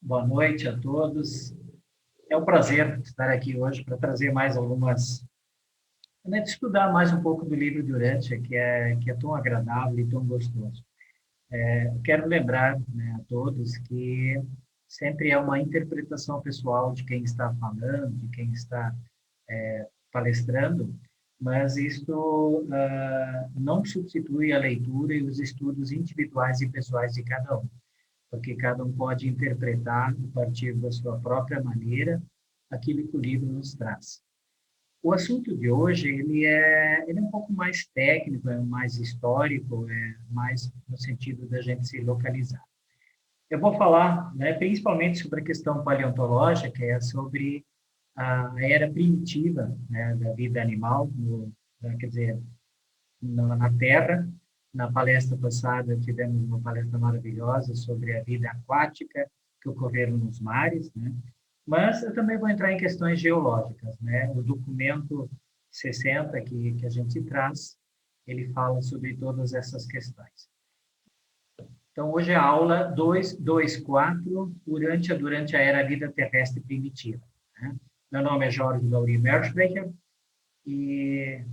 Boa noite a todos. É um prazer estar aqui hoje para trazer mais algumas, né, estudar mais um pouco do livro de Urântia, que é tão agradável e tão gostoso. Eu quero lembrar, né, a todos que sempre é uma interpretação pessoal de quem está falando, de quem está palestrando, mas isto não substitui a leitura e os estudos individuais e pessoais de cada um, porque cada um pode interpretar a partir da sua própria maneira aquilo que o livro nos traz. O assunto de hoje ele é um pouco mais técnico, é mais histórico, é mais no sentido da gente se localizar. Eu vou falar, né, principalmente sobre a questão paleontológica, que é sobre a era primitiva, né, da vida animal, quer dizer, na Terra. Na palestra passada, tivemos uma palestra maravilhosa sobre a vida aquática que ocorreram nos mares, né? Mas eu também vou entrar em questões geológicas, né? O documento 60 que a gente traz, ele fala sobre todas essas questões. Então, hoje é a aula 224, durante a era vida terrestre primitiva, né? Meu nome é Jorge Lauri Merschbecker e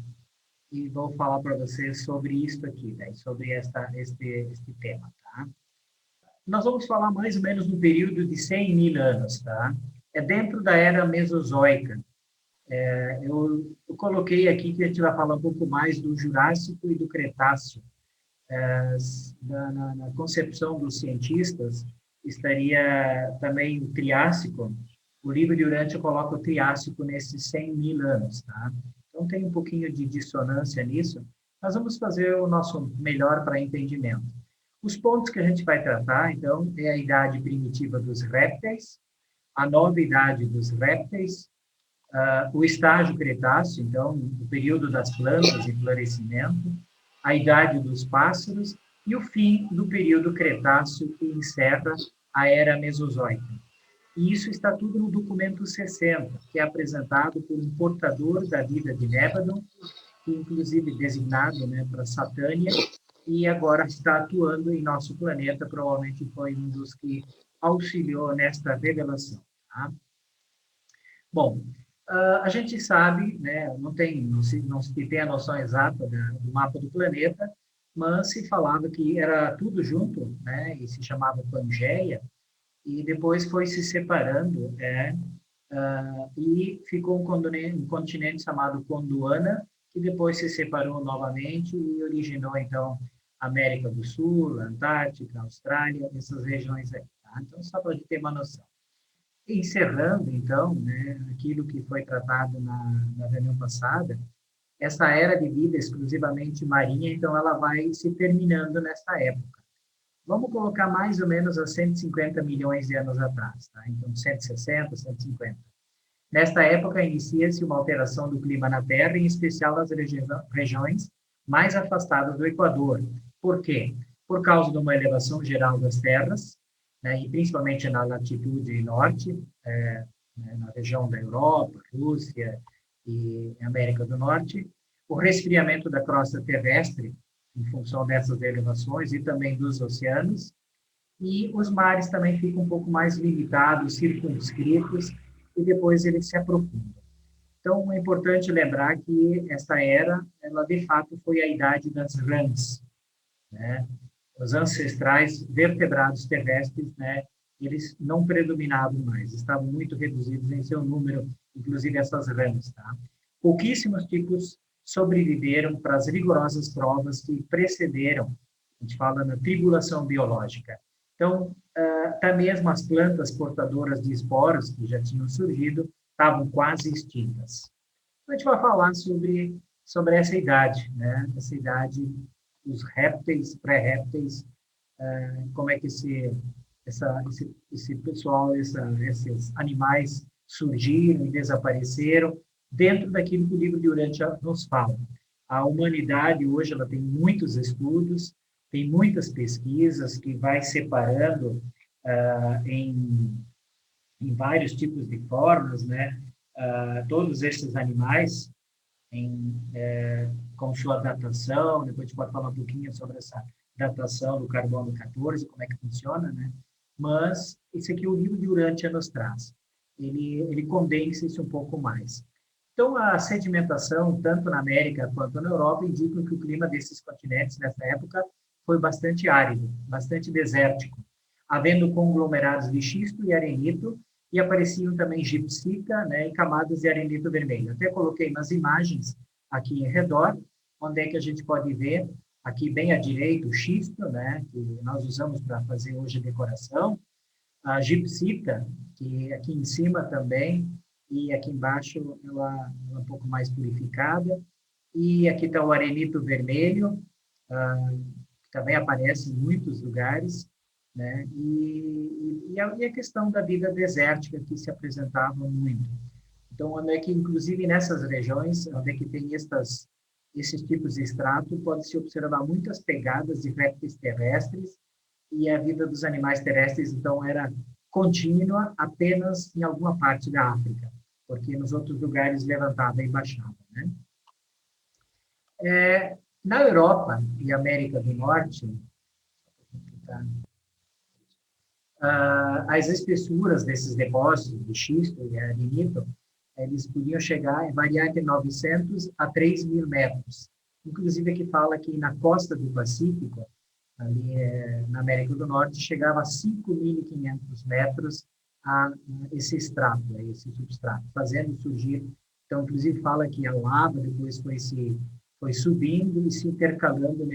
vou falar para vocês sobre isso aqui, né? Sobre este tema, tá? Nós vamos falar mais ou menos no período de 100 mil anos, tá? É dentro da era Mesozoica. Eu coloquei aqui que a gente vai falar um pouco mais do Jurássico e do Cretáceo. Na concepção dos cientistas, estaria também o Triássico. O livro de Urântia coloca o Triássico nesses 100 mil anos, tá? Então, tem um pouquinho de dissonância nisso. Nós vamos fazer o nosso melhor para entendimento. Os pontos que a gente vai tratar, então, é a idade primitiva dos répteis, a nova idade dos répteis, o estágio Cretáceo, então, o período das plantas e florescimento, a idade dos pássaros e o fim do período Cretáceo, que encerra a era Mesozoica. E isso está tudo no documento 60, que é apresentado por um portador da vida de Nébadon, que inclusive designado, né, para Satânia, e agora está atuando em nosso planeta, provavelmente foi um dos que auxiliou nesta revelação. Tá? Bom, a gente sabe, né, não se tem a noção exata do mapa do planeta, mas se falava que era tudo junto, né, e se chamava Pangeia, e depois foi se separando, e ficou um continente chamado Gondwana, que depois se separou novamente e originou, então, América do Sul, Antártica, Austrália, essas regiões aí. Tá? Então, só para a gente ter uma noção. Encerrando, então, né, aquilo que foi tratado na reunião passada, essa era de vida exclusivamente marinha, então, ela vai se terminando nesta época. Vamos colocar mais ou menos há 150 milhões de anos atrás, tá? Então, 160, 150. Nesta época, inicia-se uma alteração do clima na Terra, em especial nas regiões mais afastadas do Equador. Por quê? Por causa de uma elevação geral das terras, né, e principalmente na latitude norte, na região da Europa, Rússia e América do Norte, o resfriamento da crosta terrestre, em função dessas elevações e também dos oceanos, e os mares também ficam um pouco mais limitados, circunscritos, e depois eles se aprofundam. Então, é importante lembrar que essa era, ela de fato foi a idade das rãs, né? Os ancestrais vertebrados terrestres, né, eles não predominavam mais, estavam muito reduzidos em seu número, inclusive essas rãs, tá? Pouquíssimos tipos sobreviveram para as rigorosas provas que precederam, a gente fala na tribulação biológica. Então, até mesmo as plantas portadoras de esporos que já tinham surgido estavam quase extintas. Então, a gente vai falar sobre essa idade, né? Essa idade dos répteis, pré-répteis, como é que esse pessoal, esses animais surgiram e desapareceram dentro daquilo que o livro de Urântia nos fala. A humanidade hoje ela tem muitos estudos, tem muitas pesquisas que vai separando em vários tipos de formas, né? Todos esses animais com sua datação, depois a gente pode falar um pouquinho sobre essa datação do carbono 14, como é que funciona, né? mas isso aqui o livro de Urântia nos traz. Ele condensa isso um pouco mais. Então, a sedimentação, tanto na América quanto na Europa, indicam que o clima desses continentes, nessa época, foi bastante árido, bastante desértico, havendo conglomerados de xisto e arenito, e apareciam também gipsita, né, e camadas de arenito vermelho. Até coloquei nas imagens aqui em redor, onde é que a gente pode ver, aqui bem à direita, o xisto, né, que nós usamos para fazer hoje decoração, a gipsita, que aqui em cima também, e aqui embaixo ela é um pouco mais purificada, e aqui está o arenito vermelho, que também aparece em muitos lugares, né? E a questão da vida desértica que se apresentava muito. Então, onde é que, inclusive nessas regiões, onde é que tem esses tipos de extrato, pode-se observar muitas pegadas de répteis terrestres, e a vida dos animais terrestres, então, era contínua apenas em alguma parte da África, porque nos outros lugares levantava e baixava, né? Na Europa e América do Norte, as espessuras desses depósitos de xisto e arenito, eles podiam chegar, variar entre 900 a 3.000 metros. Inclusive, aqui fala que na costa do Pacífico, ali na América do Norte, chegava a 5.500 metros a esse extrato, a esse substrato, fazendo surgir. Então, inclusive, fala que a lava depois foi subindo e se intercalando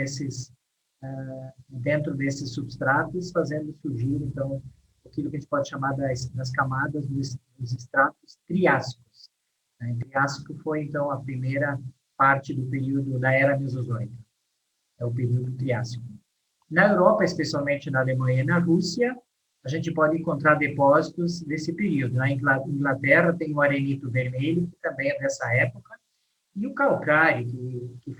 dentro desses substratos, fazendo surgir, então, aquilo que a gente pode chamar das camadas dos estratos triássicos. Né? Triássico foi, então, a primeira parte do período da Era Mesozoica. É o período Triássico. Na Europa, especialmente na Alemanha e na Rússia, a gente pode encontrar depósitos desse período. Na Inglaterra tem o arenito vermelho, que também é dessa época, e o calcário, que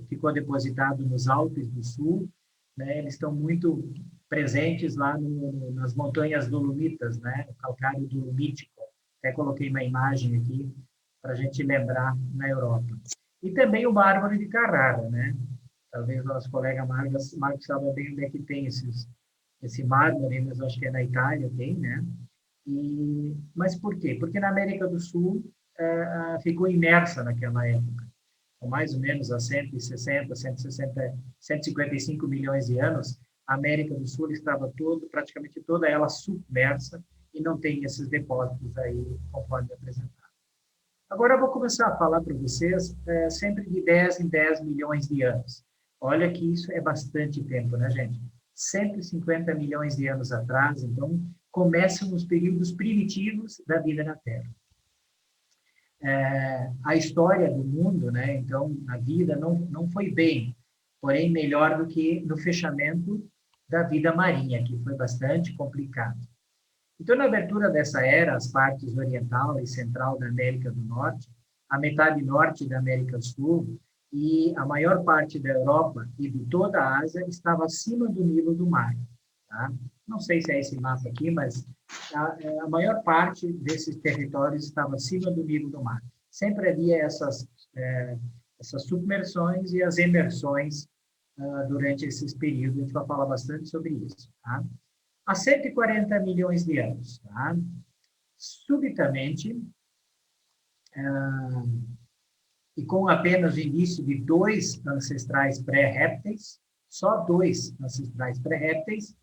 ficou depositado nos Alpes do Sul, né, eles estão muito presentes lá nas montanhas dolomitas, né, o calcário dolomítico. Até coloquei uma imagem aqui para a gente lembrar na Europa. E também o mármore de Carrara, né? Talvez o nosso colega Marcos saiba bem onde é que tem esse mármore, mas acho que é na Itália, tem, né? Mas por quê? Porque na América do Sul ficou imersa naquela época. Com mais ou menos há 160, 160, 155 milhões de anos, a América do Sul estava praticamente toda ela submersa e não tem esses depósitos aí, conforme apresentado. Agora eu vou começar a falar para vocês sempre de 10 em 10 milhões de anos. Olha que isso é bastante tempo, né, gente? 150 milhões de anos atrás, então, começam os períodos primitivos da vida na Terra. A história do mundo, né? Então, a vida não foi bem, porém melhor do que no fechamento da vida marinha, que foi bastante complicado. Então, na abertura dessa era, as partes oriental e central da América do Norte, a metade norte da América do Sul e a maior parte da Europa e de toda a Ásia estava acima do nível do mar. Tá? Não sei se é esse mapa aqui, mas a maior parte desses territórios estava acima do nível do mar. Sempre havia essas submersões e as emersões durante esses períodos. A gente vai falar bastante sobre isso. Tá? Há 140 milhões de anos, tá? Subitamente, e com apenas o início de 2 ancestrais pré-répteis, só 2 ancestrais pré-répteis,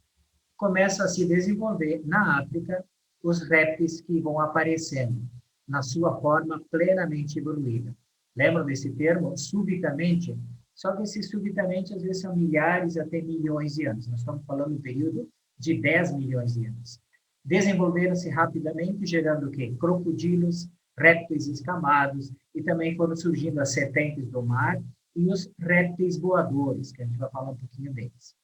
começa a se desenvolver na África os répteis que vão aparecendo na sua forma plenamente evoluída. Lembram desse termo? Subitamente? Só que esse subitamente, às vezes, são milhares até milhões de anos. Nós estamos falando do período de 10 milhões de anos. Desenvolveram-se rapidamente, gerando o quê? Crocodilos, répteis escamados, e também foram surgindo as serpentes do mar e os répteis voadores, que a gente vai falar um pouquinho deles.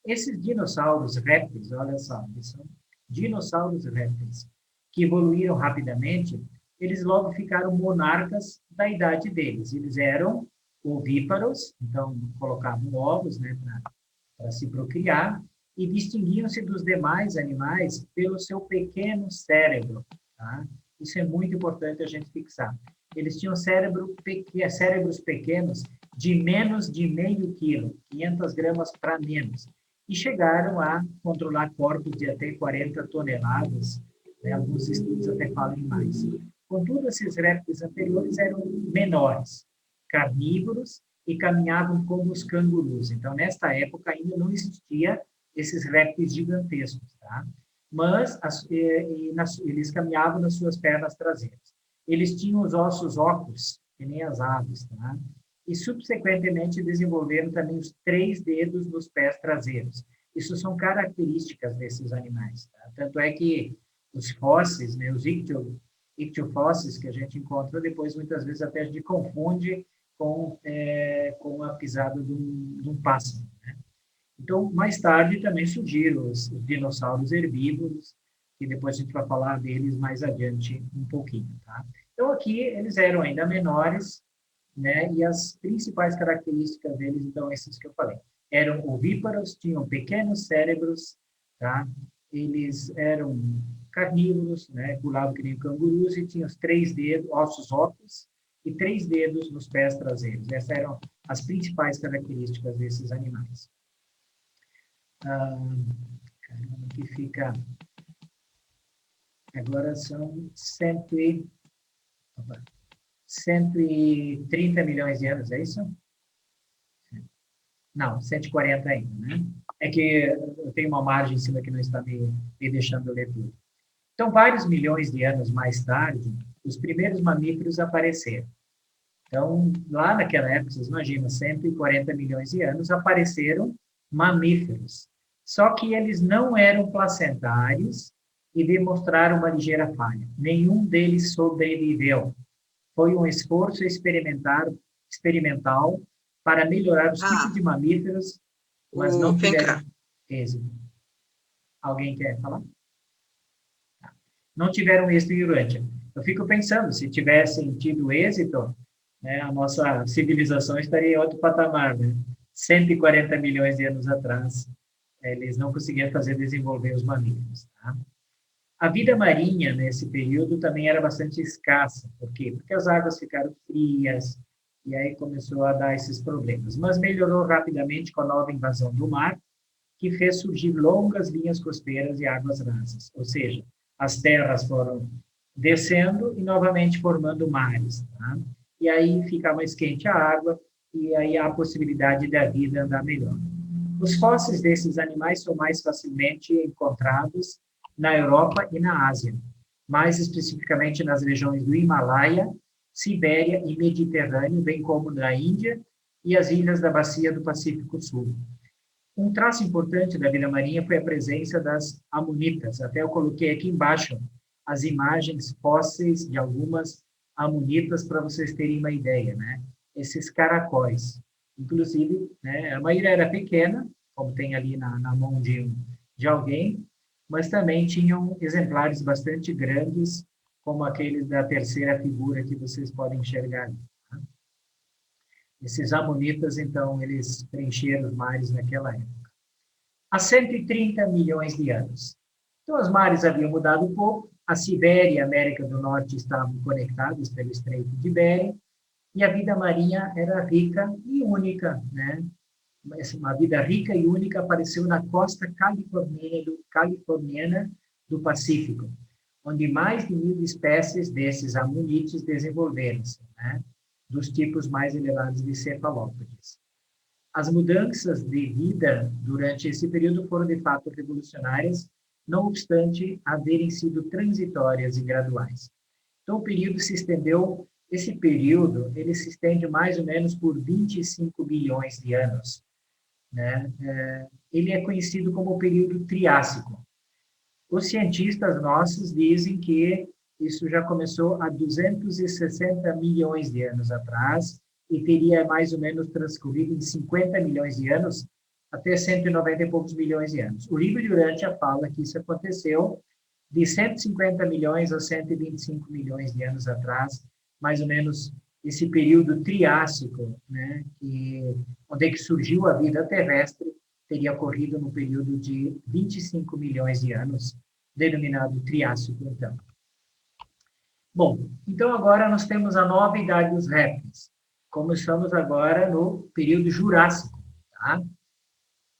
Esses dinossauros répteis, olha só, eles são dinossauros répteis, que evoluíram rapidamente, eles logo ficaram monarcas da idade deles. Eles eram ovíparos, então colocavam ovos, né, para se procriar, e distinguiam-se dos demais animais pelo seu pequeno cérebro. Tá? Isso é muito importante a gente fixar. Eles tinham cérebros pequenos de menos de meio quilo, 500 gramas para menos. e chegaram a controlar corpos de até 40 toneladas, né? Alguns estudos até falam em mais. Contudo, esses répteis anteriores eram menores, carnívoros e caminhavam como os cangurus. Então, nesta época, ainda não existia esses répteis gigantescos, tá? Mas eles caminhavam nas suas pernas traseiras. Eles tinham os ossos óculos, que nem as aves, tá? E, subsequentemente, desenvolveram também os 3 dedos nos pés traseiros. Isso são características desses animais, tá? Tanto é que os fósseis, né, os ictiofósseis que a gente encontra depois, muitas vezes até a gente confunde com a pisada de um pássaro, né? Então, mais tarde também surgiram os dinossauros herbívoros, que depois a gente vai falar deles mais adiante um pouquinho, tá? Então, aqui eles eram ainda menores, né? E as principais características deles, então, essas que eu falei. Eram ovíparos, tinham pequenos cérebros, tá? Eles eram carnívoros, né? Pulavam que nem cangurus e tinham os 3 dedos, ossos óculos, e 3 dedos nos pés traseiros. Essas eram as principais características desses animais. Caramba, que fica... Agora são 130 milhões de anos, é isso? Não, 140 ainda, né? É que eu tenho uma margem em cima que não está me deixando ler tudo. Então, vários milhões de anos mais tarde, os primeiros mamíferos apareceram. Então, lá naquela época, vocês imaginam, 140 milhões de anos, apareceram mamíferos. Só que eles não eram placentários e demonstraram uma ligeira falha. Nenhum deles sobreviveu. Foi um esforço experimental para melhorar os tipos de mamíferos, mas não tiveram êxito. Alguém quer falar? Não tiveram êxito durante. Eu fico pensando, se tivessem tido êxito, né, a nossa civilização estaria em outro patamar, né? 140 milhões de anos atrás, eles não conseguiam desenvolver os mamíferos, tá? A vida marinha, nesse período, também era bastante escassa. Por quê? Porque as águas ficaram frias, e aí começou a dar esses problemas. Mas melhorou rapidamente com a nova invasão do mar, que fez surgir longas linhas costeiras e águas rasas. Ou seja, as terras foram descendo e novamente formando mares, tá? E aí fica mais quente a água, e aí há a possibilidade da vida andar melhor. Os fósseis desses animais são mais facilmente encontrados na Europa e na Ásia, mais especificamente nas regiões do Himalaia, Sibéria e Mediterrâneo, bem como na Índia e as ilhas da bacia do Pacífico Sul. Um traço importante da vida marinha foi a presença das amonitas. Até eu coloquei aqui embaixo as imagens fósseis de algumas amonitas para vocês terem uma ideia, né? Esses caracóis. Inclusive, né, a maioria era pequena, como tem ali na mão de alguém, mas também tinham exemplares bastante grandes, como aqueles da terceira figura que vocês podem enxergar ali. Tá? Esses amonitas, então, eles preencheram os mares naquela época. Há 130 milhões de anos. Então, os mares haviam mudado um pouco, a Sibéria e a América do Norte estavam conectadas pelo Estreito de Bering, e a vida marinha era rica e única, né? Uma vida rica e única apareceu na costa californiana do Pacífico, onde mais de 1.000 espécies desses amonites desenvolveram-se, né? Dos tipos mais elevados de cefalópodes. As mudanças de vida durante esse período foram, de fato, revolucionárias, não obstante haverem sido transitórias e graduais. Então, esse período, ele se estende mais ou menos por 25 bilhões de anos, né? Ele é conhecido como o período Triássico. Os cientistas nossos dizem que isso já começou há 260 milhões de anos atrás e teria mais ou menos transcorrido em 50 milhões de anos até 190 e poucos milhões de anos. O livro de Urântia fala que isso aconteceu de 150 milhões a 125 milhões de anos atrás, mais ou menos esse período Triássico, né, onde é que surgiu a vida terrestre, teria ocorrido no período de 25 milhões de anos, denominado Triássico, então. Bom, então agora nós temos a nova idade dos répteis. Como estamos agora no período Jurássico, tá?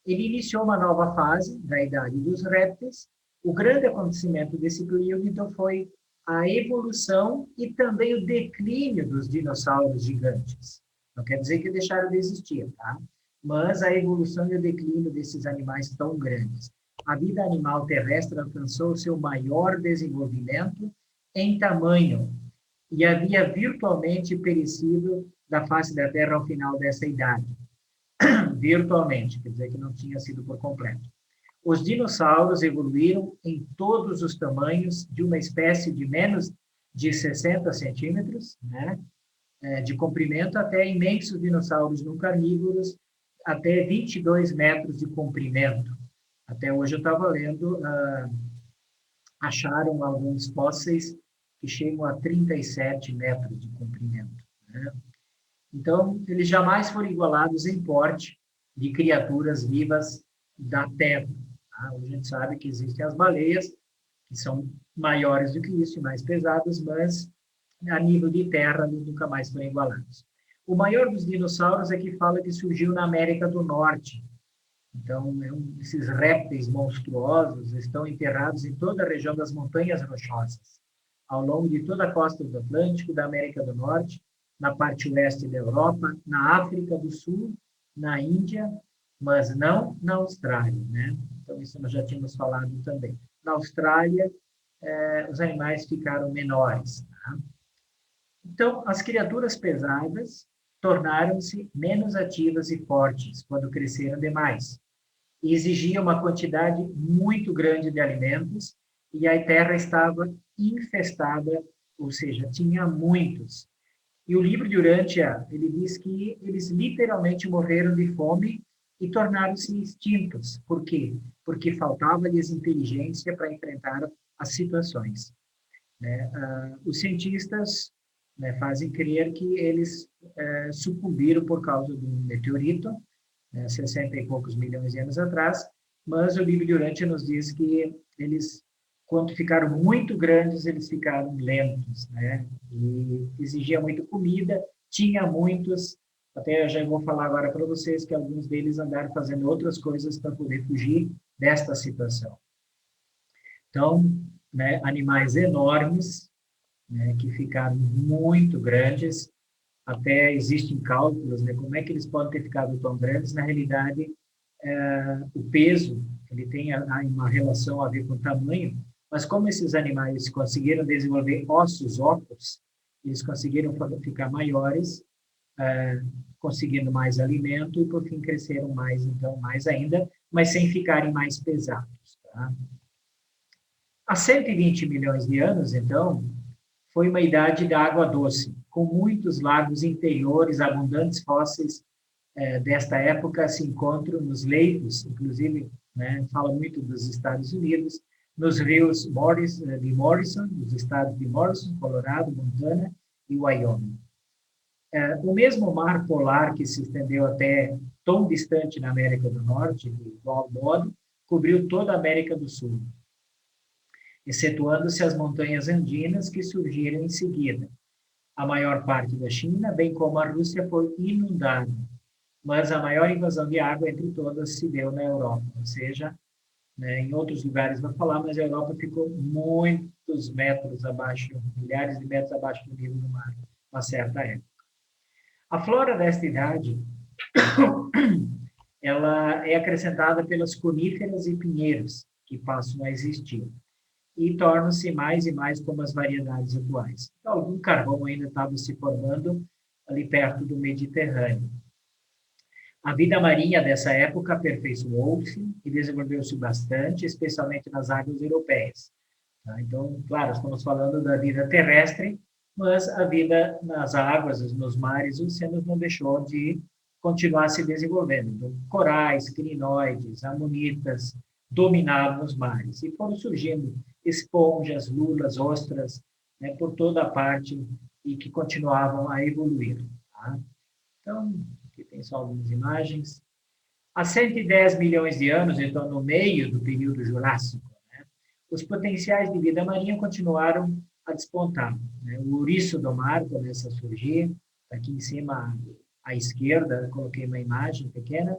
ele iniciou uma nova fase da idade dos répteis. O grande acontecimento desse período, então, foi a evolução e também o declínio dos dinossauros gigantes. Não quer dizer que deixaram de existir, tá? Mas a evolução e o declínio desses animais tão grandes. A vida animal terrestre alcançou o seu maior desenvolvimento em tamanho e havia virtualmente perecido da face da Terra ao final dessa idade. Virtualmente, quer dizer que não tinha sido por completo. Os dinossauros evoluíram em todos os tamanhos de uma espécie de menos de 60 centímetros, né, de comprimento, até imensos dinossauros não carnívoros, até 22 metros de comprimento. Até hoje eu estava lendo, acharam alguns fósseis que chegam a 37 metros de comprimento, né? Então, eles jamais foram igualados em porte de criaturas vivas da Terra. Tá? Hoje a gente sabe que existem as baleias, que são maiores do que isso e mais pesadas, mas a nível de terra eles nunca mais foram igualados. O maior dos dinossauros é que fala que surgiu na América do Norte. Então, esses répteis monstruosos estão enterrados em toda a região das Montanhas Rochosas, ao longo de toda a costa do Atlântico, da América do Norte, na parte oeste da Europa, na África do Sul, na Índia, mas não na Austrália, né? Então, isso nós já tínhamos falado também. Na Austrália, os animais ficaram menores. Tá? Então, as criaturas pesadas tornaram-se menos ativas e fortes quando cresceram demais. E exigiam uma quantidade muito grande de alimentos e a terra estava infestada, ou seja, tinha muitos. E o livro de Urântia, ele diz que eles literalmente morreram de fome e tornaram-se extintos. Por quê? Porque faltava-lhes inteligência para enfrentar as situações. Né? Os cientistas, né, fazem crer que eles sucumbiram por causa de um meteorito, 60 e poucos milhões de anos atrás, mas o livro de Urântia nos diz que eles, quando ficaram muito grandes, eles ficaram lentos, né? E exigia muito comida, tinha muitos, até eu já vou falar agora para vocês que alguns deles andaram fazendo outras coisas para poder fugir desta situação. Então, né, animais enormes, né, que ficaram muito grandes, até existem cálculos, né, como é que eles podem ter ficado tão grandes. Na realidade, o peso, ele tem uma relação a ver com o tamanho, mas como esses animais conseguiram desenvolver ossos óculos, eles conseguiram ficar maiores, conseguindo mais alimento e, por fim, cresceram mais, então, mais ainda, mas sem ficarem mais pesados. Tá? Há 120 milhões de anos, então, foi uma idade da água doce, com muitos lagos interiores, abundantes fósseis desta época se encontram nos leitos, inclusive, né, fala muito dos Estados Unidos, nos rios de Morrison, nos estados de Morrison, Colorado, Montana e Wyoming. O mesmo mar polar que se estendeu até tão distante na América do Norte, de igual modo, cobriu toda a América do Sul, excetuando-se as montanhas andinas que surgiram em seguida. A maior parte da China, bem como a Rússia, foi inundada, mas a maior invasão de água entre todas se deu na Europa, ou seja, né, em outros lugares não falar, mas a Europa ficou muitos metros abaixo, milhares de metros abaixo do nível do mar, uma certa época. A flora desta idade, ela é acrescentada pelas coníferas e pinheiros, que passam a existir, e tornam-se mais e mais como as variedades atuais. Então, algum carvão ainda estava se formando ali perto do Mediterrâneo. A vida marinha dessa época aperfeiçoou-se e desenvolveu-se bastante, especialmente nas águas europeias. Tá? Então, claro, estamos falando da vida terrestre, mas a vida nas águas, nos mares, os oceanos não deixou de continuar se desenvolvendo. Então, corais, crinoides, amonitas dominavam os mares e foram surgindo esponjas, lulas, ostras, né, por toda a parte e que continuavam a evoluir. Tá? Então, aqui tem só algumas imagens. Há 110 milhões de anos, então, no meio do período Jurássico, né, os potenciais de vida marinha continuaram a despontar. Né? O ouriço do mar começa a surgir, aqui em cima à esquerda, coloquei uma imagem pequena,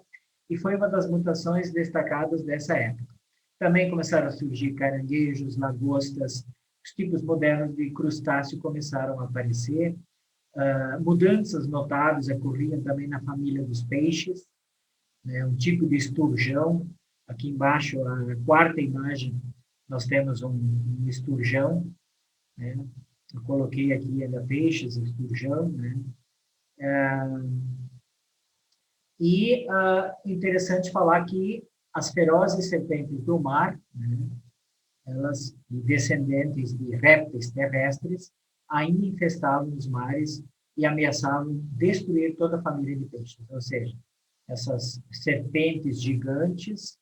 e foi uma das mutações destacadas dessa época. Também começaram a surgir caranguejos, lagostas, os tipos modernos de crustáceo começaram a aparecer. Mudanças notáveis ocorriam também na família dos peixes, né? Um tipo de esturjão. Aqui embaixo, a quarta imagem, nós temos um esturjão, né? Eu coloquei aqui ainda peixes, esturjão, né? E interessante falar que as ferozes serpentes do mar, né? Elas, descendentes de répteis terrestres, ainda infestavam os mares e ameaçavam destruir toda a família de peixes. Ou seja, essas serpentes gigantes,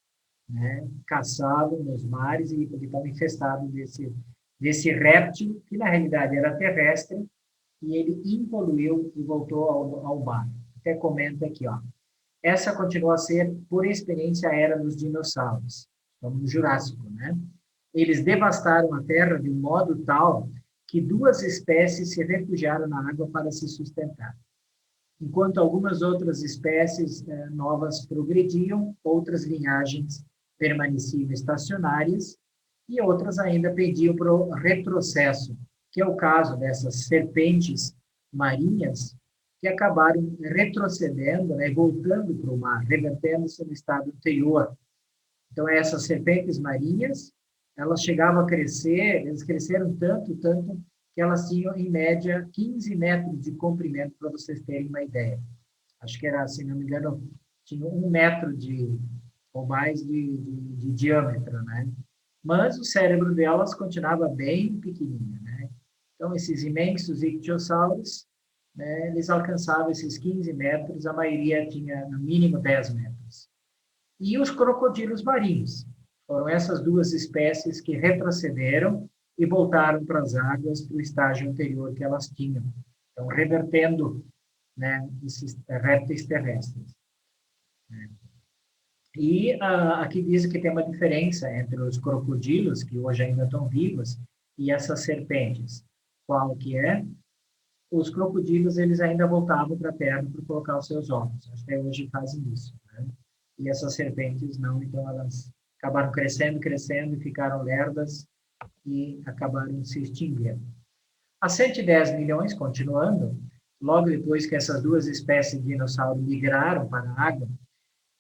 né, caçavam nos mares e estavam infestados desse réptil, que na realidade era terrestre, e ele evoluiu e voltou ao mar. Até comenta aqui, ó. Essa continua a ser, por experiência, a era dos dinossauros. Estamos no Jurássico, né? Eles devastaram a Terra de um modo tal que duas espécies se refugiaram na água para se sustentar. Enquanto algumas outras espécies novas progrediam, outras linhagens permaneciam estacionárias e outras ainda pediam para o retrocesso, que é o caso dessas serpentes marinhas que acabaram retrocedendo, né, voltando para o mar, revertendo-se no estado anterior. Então, essas serpentes marinhas, elas chegavam a crescer, eles cresceram tanto, que elas tinham, em média, 15 metros de comprimento, para vocês terem uma ideia. Acho que era, se não me engano, tinha 1 metro ou mais de diâmetro, né? Mas o cérebro delas continuava bem pequenininho, né? Então, esses imensos ictiossauros, né, eles alcançavam esses 15 metros, a maioria tinha, no mínimo, 10 metros. E os crocodilos marinhos. Foram essas duas espécies que retrocederam e voltaram para as águas, para o estágio anterior que elas tinham. Então, revertendo, né, esses répteis terrestres. E aqui diz que tem uma diferença entre os crocodilos, que hoje ainda estão vivos, e essas serpentes. Qual que é? Os crocodilos, eles ainda voltavam para a terra para colocar os seus ovos. Até hoje fazem isso, né? E essas serpentes não, então elas acabaram crescendo e ficaram lerdas e acabaram se extinguindo. Há 110 milhões, continuando, logo depois que essas duas espécies de dinossauro migraram para a água,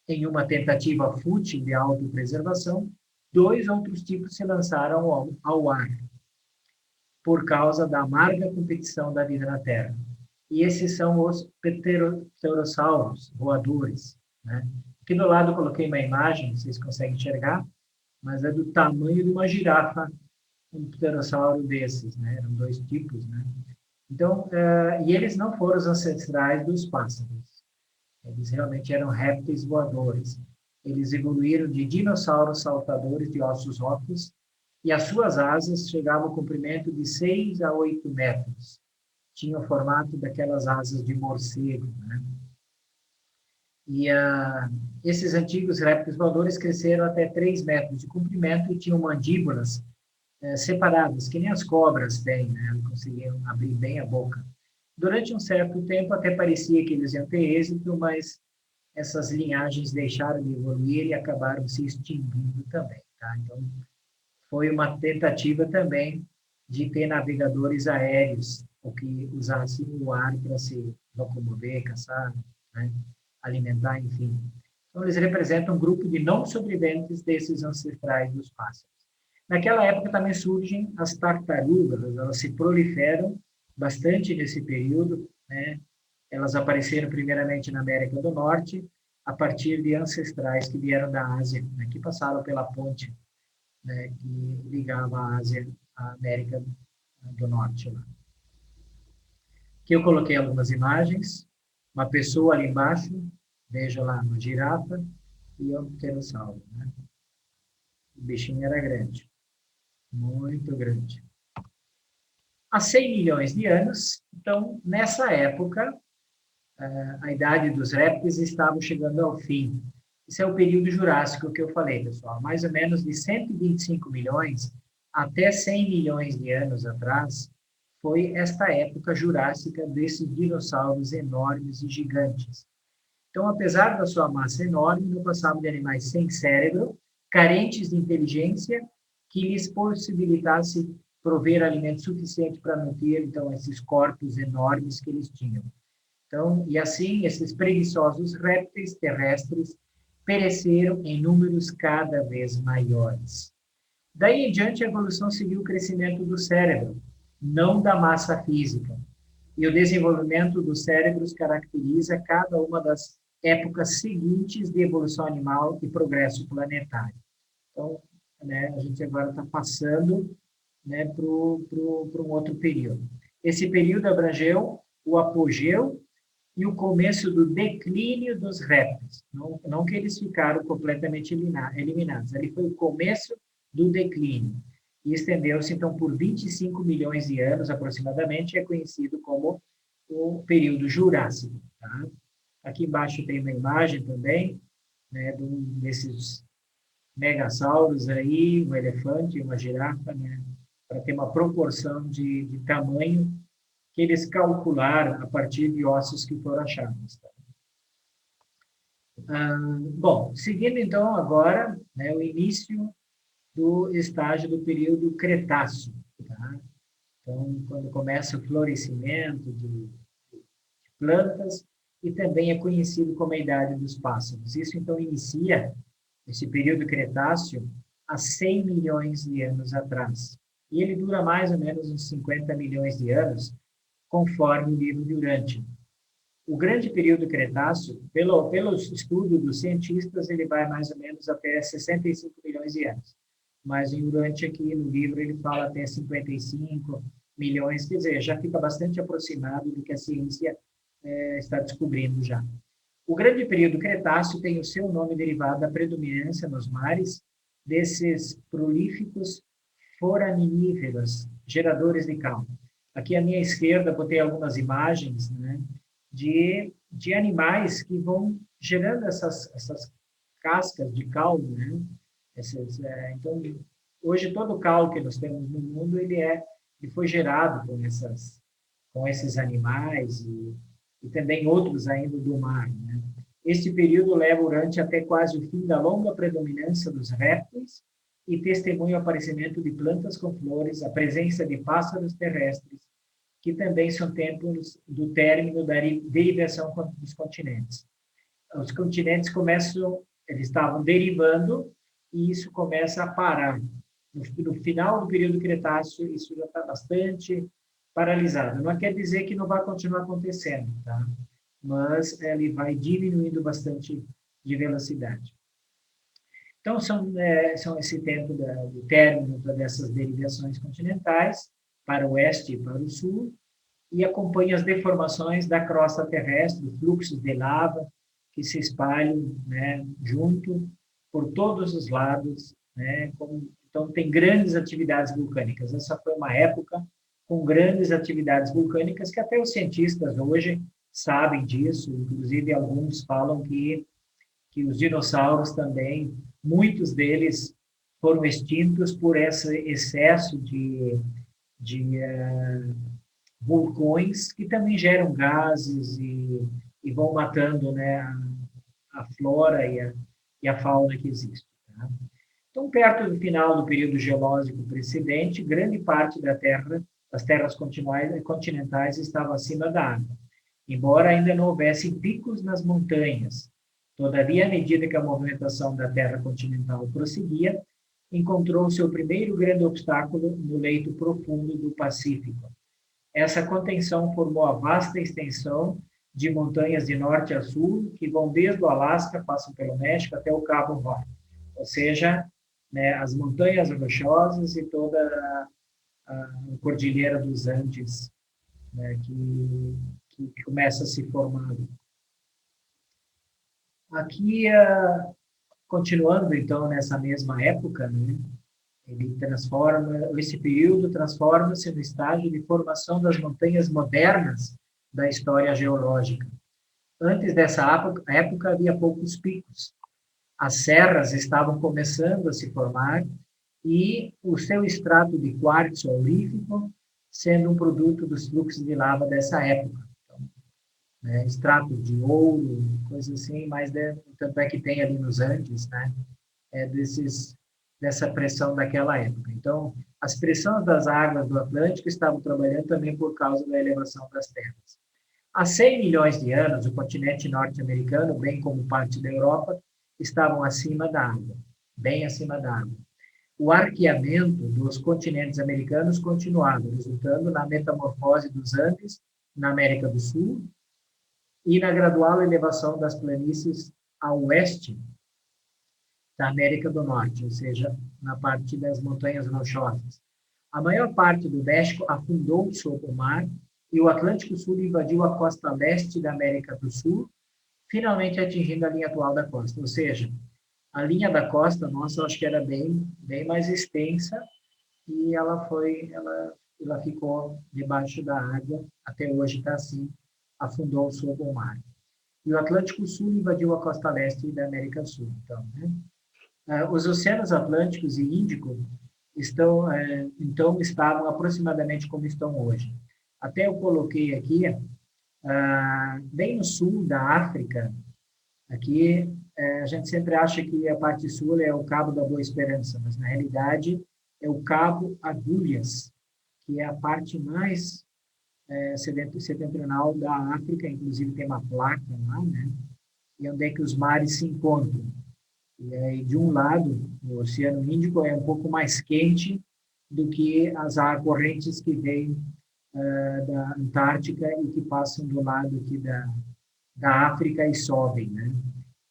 em uma tentativa fútil de autopreservação, dois outros tipos se lançaram ao ar, por causa da amarga competição da vida na Terra. E esses são os pterossauros voadores, né? Aqui do lado eu coloquei uma imagem, vocês conseguem enxergar, mas é do tamanho de uma girafa, um pterossauro desses, né? Eram dois tipos, né? Então, e eles não foram os ancestrais dos pássaros. Eles realmente eram répteis voadores. Eles evoluíram de dinossauros saltadores de ossos ósseos e as suas asas chegavam ao comprimento de 6 a 8 metros. Tinha o formato daquelas asas de morcego, né? E esses antigos répteis voadores cresceram até 3 metros de comprimento e tinham mandíbulas separadas, que nem as cobras têm, né? Eles conseguiam abrir bem a boca. Durante um certo tempo, até parecia que eles iam ter êxito, mas essas linhagens deixaram de evoluir e acabaram se extinguindo também, tá? Então, foi uma tentativa também de ter navegadores aéreos, ou que usassem o ar para se locomover, caçar, né? Alimentar, enfim. Então, eles representam um grupo de não sobreviventes desses ancestrais dos pássaros. Naquela época também surgem as tartarugas, elas se proliferam bastante nesse período, né? Elas apareceram primeiramente na América do Norte, a partir de ancestrais que vieram da Ásia, né? Que passaram pela ponte, né? Que ligava a Ásia à América do Norte. Lá. Aqui eu coloquei algumas imagens, uma pessoa ali embaixo, veja lá, uma girafa e um pterossauro, né? O bichinho era grande, muito grande. Há 100 milhões de anos, então, nessa época, a idade dos répteis estava chegando ao fim. Esse é o período Jurássico que eu falei, pessoal. Mais ou menos de 125 milhões até 100 milhões de anos atrás, foi esta época jurássica desses dinossauros enormes e gigantes. Então, apesar da sua massa enorme, não passavam de animais sem cérebro, carentes de inteligência, que lhes possibilitasse prover alimento suficiente para manter, então, esses corpos enormes que eles tinham. Então, e assim, esses preguiçosos répteis terrestres pereceram em números cada vez maiores. Daí em diante, a evolução seguiu o crescimento do cérebro, não da massa física. E o desenvolvimento dos cérebros caracteriza cada uma das épocas seguintes de evolução animal e progresso planetário. Então, né, a gente agora está passando, né, para um outro período. Esse período abrangeu o apogeu e o começo do declínio dos répteis. Não que eles ficaram completamente eliminados, ali foi o começo do declínio. E estendeu-se, então, por 25 milhões de anos, aproximadamente, é conhecido como o período Jurássico. Tá? Aqui embaixo tem uma imagem também, né, de um desses megassauros aí, um elefante e uma girafa, né, para ter uma proporção de tamanho que eles calcularam a partir de ossos que foram achados. Tá? Bom, seguindo então agora, né, o início do estágio do período Cretáceo. Tá? Então, quando começa o florescimento de plantas, e também é conhecido como a Idade dos Pássaros. Isso, então, inicia esse período Cretáceo há 100 milhões de anos atrás. E ele dura mais ou menos uns 50 milhões de anos, conforme o livro de Urântia. O grande período Cretáceo, pelo estudo dos cientistas, ele vai mais ou menos até 65 milhões de anos. Mas em Urântia, aqui no livro, ele fala até 55 milhões, quer dizer, já fica bastante aproximado do que a ciência está descobrindo já. O grande período Cretáceo tem o seu nome derivado da predominância nos mares desses prolíficos foraminíferos, geradores de cal. Aqui à minha esquerda, botei algumas imagens, né, de animais que vão gerando essas cascas de cal, né? Então, hoje todo o cal que nós temos no mundo, ele foi gerado com esses animais e também outros ainda do mar, né? Este período leva durante até quase o fim da longa predominância dos répteis e testemunha o aparecimento de plantas com flores, a presença de pássaros terrestres, que também são tempos do término da derivação dos continentes. Os continentes eles estavam derivando, e isso começa a parar. No final do período Cretáceo, isso já está bastante paralisado. Não quer dizer que não vai continuar acontecendo, tá? Mas ele vai diminuindo bastante de velocidade. Então, são esse tempo do término dessas derivações continentais, para o oeste e para o sul, e acompanha as deformações da crosta terrestre, fluxos de lava que se espalham, né, junto por todos os lados, né, então tem grandes atividades vulcânicas. Essa foi uma época com grandes atividades vulcânicas que até os cientistas hoje sabem disso, inclusive alguns falam que os dinossauros também, muitos deles foram extintos por esse excesso de vulcões que também geram gases e vão matando, né, a flora e a fauna que existe. Tá? Então, perto do final do período geológico precedente, grande parte das terras continentais estava acima da água, embora ainda não houvesse picos nas montanhas. Todavia, à medida que a movimentação da terra continental prosseguia, encontrou seu primeiro grande obstáculo no leito profundo do Pacífico. Essa contenção formou a vasta extensão de montanhas de norte a sul, que vão desde o Alasca, passam pelo México, até o Cabo Rock. Ou seja, né, as montanhas rochosas e toda a Cordilheira dos Andes, né, que começa a se formar. Aqui, continuando, então, nessa mesma época, né, esse período transforma-se no estágio de formação das montanhas modernas da história geológica. Antes dessa época havia poucos picos. As serras estavam começando a se formar e o seu extrato de quartzo aurífico sendo um produto dos fluxos de lava dessa época. Então, né, extrato de ouro, coisas assim, mas tanto é que tem ali nos Andes, né, dessa pressão daquela época. Então, as pressões das águas do Atlântico estavam trabalhando também por causa da elevação das terras. Há 100 milhões de anos, o continente norte-americano, bem como parte da Europa, estavam acima da água, bem acima da água. O arqueamento dos continentes americanos continuava, resultando na metamorfose dos Andes, na América do Sul, e na gradual elevação das planícies a oeste da América do Norte, ou seja, na parte das montanhas rochosas. A maior parte do México afundou sob o mar e o Atlântico Sul invadiu a costa leste da América do Sul, finalmente atingindo a linha atual da costa. Ou seja, a linha da costa nossa, eu acho que era bem mais extensa e ela ficou debaixo da água, até hoje está assim, afundou sob o mar. E o Atlântico Sul invadiu a costa leste da América do Sul. Então, né? Os oceanos Atlânticos e Índico então estavam aproximadamente como estão hoje. Até eu coloquei aqui, bem no sul da África, aqui a gente sempre acha que a parte sul é o Cabo da Boa Esperança, mas na realidade é o Cabo Agulhas, que é a parte mais setentrional da África, inclusive tem uma placa lá, né? E onde é que os mares se encontram. E aí, de um lado, o Oceano Índico é um pouco mais quente do que as correntes que vêm da Antártica e que passam do lado aqui da África e sobem, né?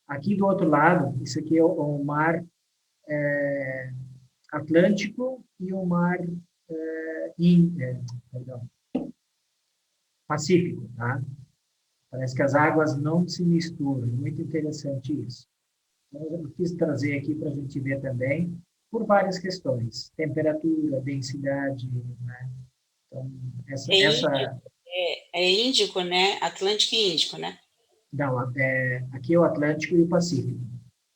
Aqui do outro lado, isso aqui é o mar Atlântico e o mar perdão, Pacífico, tá? Parece que as águas não se misturam. Muito interessante isso. Então, eu quis trazer aqui para a gente ver também, por várias questões. Temperatura, densidade, né? Então, É Índico, né? Atlântico e Índico, né? Não, aqui é o Atlântico e o Pacífico.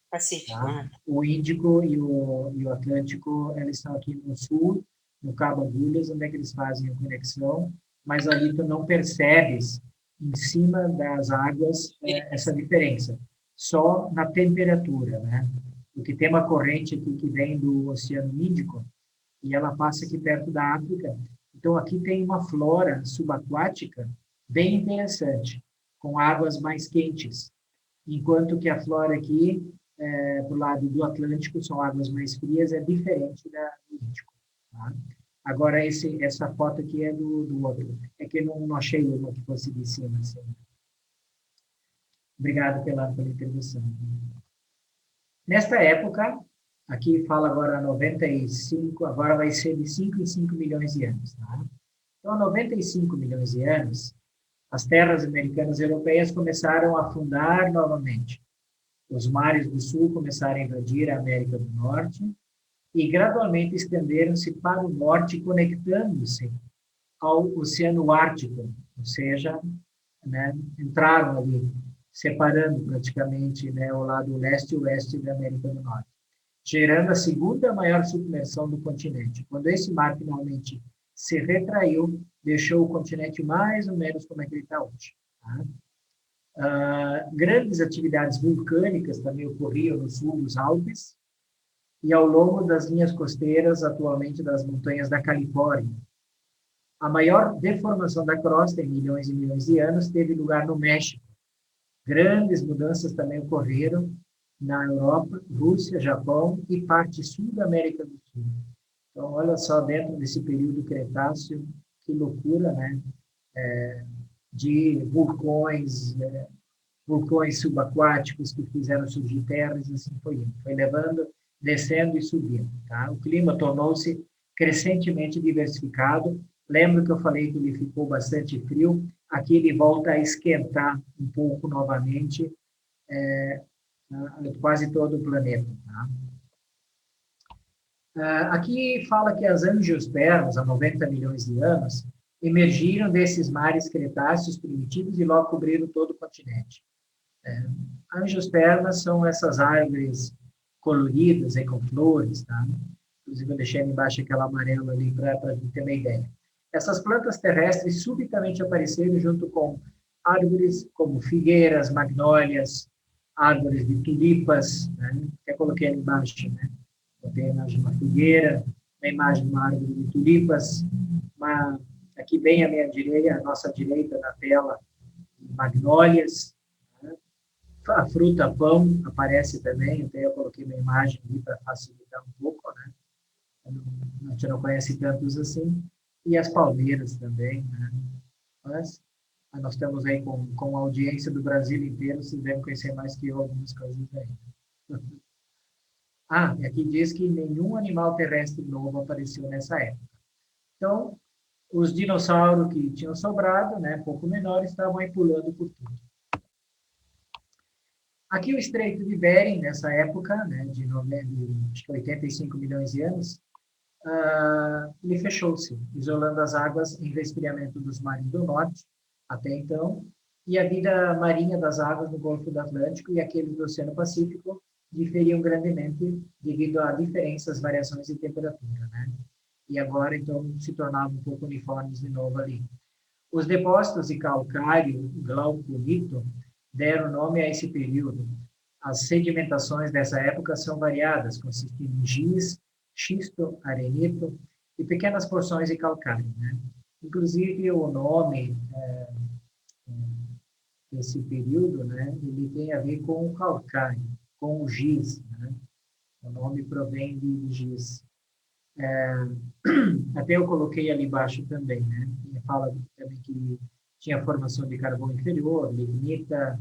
Pacífico. Tá? O Índico e o Atlântico, eles estão aqui no sul, no Cabo Agulhas, onde é que eles fazem a conexão, mas ali tu não percebes, em cima das águas, essa diferença. Só na temperatura, né? Porque tem uma corrente aqui que vem do Oceano Índico, e ela passa aqui perto da África. Então, aqui tem uma flora subaquática bem interessante, com águas mais quentes, enquanto que a flora aqui, do lado do Atlântico, são águas mais frias, é diferente da do Índico. Tá? Agora, essa foto aqui é do outro. É que eu não achei uma que fosse de cima. Assim. Obrigado pela introdução. Nesta época, aqui fala agora 95, agora vai ser de 5 em 5 milhões de anos. Tá? Então, há 95 milhões de anos, as terras americanas e europeias começaram a afundar novamente. Os mares do sul começaram a invadir a América do Norte e gradualmente estenderam-se para o norte, conectando-se ao Oceano Ártico, ou seja, né, entraram ali, separando praticamente, né, o lado leste e oeste da América do Norte, gerando a segunda maior submersão do continente. Quando esse mar finalmente se retraiu, deixou o continente mais ou menos como é que ele está hoje. Tá? Grandes atividades vulcânicas também ocorriam no sul dos Alpes e ao longo das linhas costeiras, atualmente das montanhas da Califórnia. A maior deformação da crosta em milhões e milhões de anos teve lugar no México. Grandes mudanças também ocorreram na Europa, Rússia, Japão e parte sul da América do Sul. Então, olha só, dentro desse período Cretáceo, que loucura, né? De vulcões subaquáticos que fizeram surgir terras, e assim foi indo. Foi levando, descendo e subindo. Tá? O clima tornou-se crescentemente diversificado. Lembro que eu falei que ele ficou bastante frio. Aqui ele volta a esquentar um pouco novamente quase todo o planeta. Tá? Aqui fala que as angiospermas, há 90 milhões de anos, emergiram desses mares cretáceos primitivos e logo cobriram todo o continente. Angiospermas são essas árvores coloridas e com flores, tá? Inclusive eu deixei embaixo aquela amarela ali para ter uma ideia. Essas plantas terrestres subitamente apareceram junto com árvores como figueiras, magnólias, árvores de tulipas, né? Até coloquei ali embaixo, né? Botei a imagem de uma figueira, a imagem de uma árvore de tulipas, aqui bem à minha direita, à nossa direita na tela, magnólias, né? A fruta pão aparece também, até eu coloquei uma imagem ali para facilitar um pouco, né? A gente não conhece tantos assim, e as palmeiras também, né? Mas nós estamos aí com a audiência do Brasil inteiro, vocês devem conhecer mais que eu algumas coisas aí. E aqui diz que nenhum animal terrestre novo apareceu nessa época. Então, os dinossauros que tinham sobrado, né, pouco menores, estavam aí pulando por tudo. Aqui o Estreito de Bering, nessa época, né, acho que 85 milhões de anos, ele fechou-se, isolando as águas em resfriamento dos mares do norte, até então, e a vida marinha das águas no Golfo do Atlântico e aqueles do Oceano Pacífico diferiam grandemente devido a diferenças, variações de temperatura, né? E agora, então, se tornavam um pouco uniformes de novo ali. Os depósitos de calcário glauconito deram nome a esse período. As sedimentações dessa época são variadas, consistindo em giz, xisto, arenito e pequenas porções de calcário, né? Inclusive, o nome desse período, né, ele tem a ver com o calcário, com o giz, né? O nome provém de giz. Até eu coloquei ali embaixo também, né? Fala também que tinha formação de carvão inferior, lignita,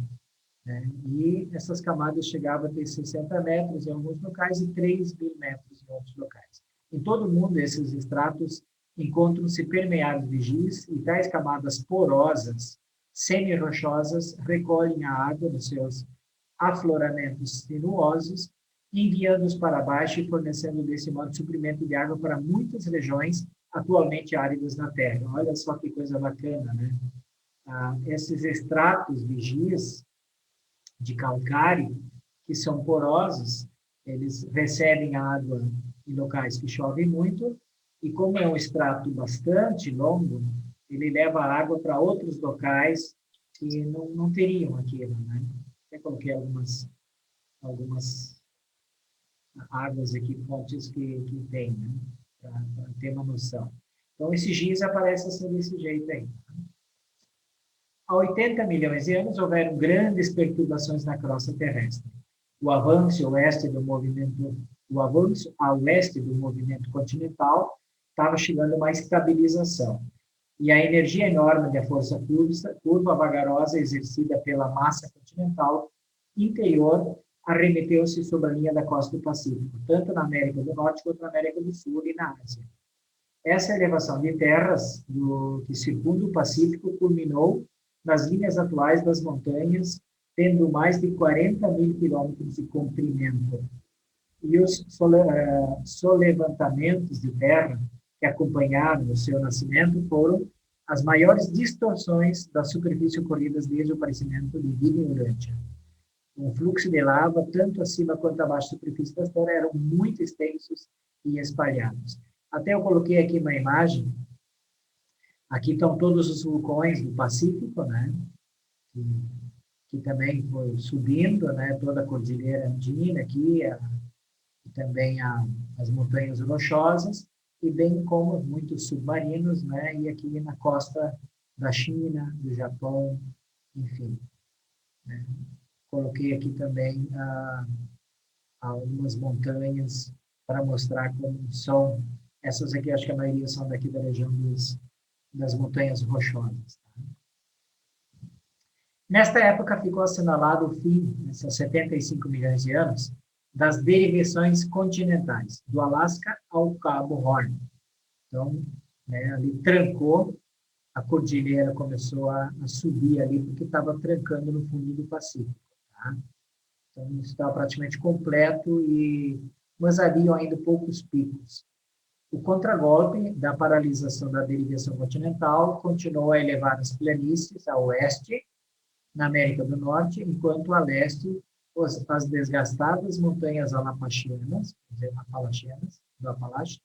né? E essas camadas chegavam a ter 60 metros em alguns locais e 3.000 metros em outros locais. Em todo o mundo, esses estratos encontram-se permeados de giz e tais camadas porosas, semi-rochosas, recolhem a água nos seus afloramentos sinuosos, enviando-os para baixo e fornecendo desse modo suprimento de água para muitas regiões atualmente áridas na Terra. Olha só que coisa bacana, né? Esses estratos de giz, de calcário, que são porosos, eles recebem a água em locais que chove muito, e como é um extrato bastante longo, ele leva a água para outros locais que não teriam aquilo, né? Até coloquei algumas águas aqui, fontes que tem, né? Para ter uma noção. Então, esse giz aparece assim desse jeito aí. Há 80 milhões de anos, houveram grandes perturbações na crosta terrestre. O avanço a oeste do movimento continental estava chegando a uma estabilização. E a energia enorme da força curva vagarosa exercida pela massa continental interior arremeteu-se sobre a linha da costa do Pacífico, tanto na América do Norte quanto na América do Sul e na Ásia. Essa elevação de terras que circunda o Pacífico culminou nas linhas atuais das montanhas, tendo mais de 40.000 quilômetros de comprimento. E os solevantamentos de terra que acompanharam o seu nascimento foram as maiores distorções da superfície ocorridas desde o aparecimento de vida em Urântia. O fluxo de lava, tanto acima quanto abaixo da superfície da Terra, eram muito extensos e espalhados. Até eu coloquei aqui uma imagem. Aqui estão todos os vulcões do Pacífico, né? Que também foi subindo, né? Toda a Cordilheira Andina aqui, e também as montanhas rochosas, e bem como muitos submarinos, né? E aqui na costa da China, do Japão, enfim. Né? Coloquei aqui também algumas montanhas para mostrar como são. Essas aqui, acho que a maioria são daqui da região das montanhas rochosas. Nesta época ficou assinalado o fim, nesses 75 milhões de anos, das derivações continentais, do Alasca ao Cabo Horn. Então, né, ali trancou, a cordilheira começou a subir ali, porque estava trancando no fundo do Pacífico. Tá? Então, isso estava praticamente completo, mas haviam ainda poucos picos. O contragolpe da paralisação da derivação continental continuou a elevar as planícies a oeste, na América do Norte, enquanto a leste as desgastadas montanhas Apalachianas, do Apalache,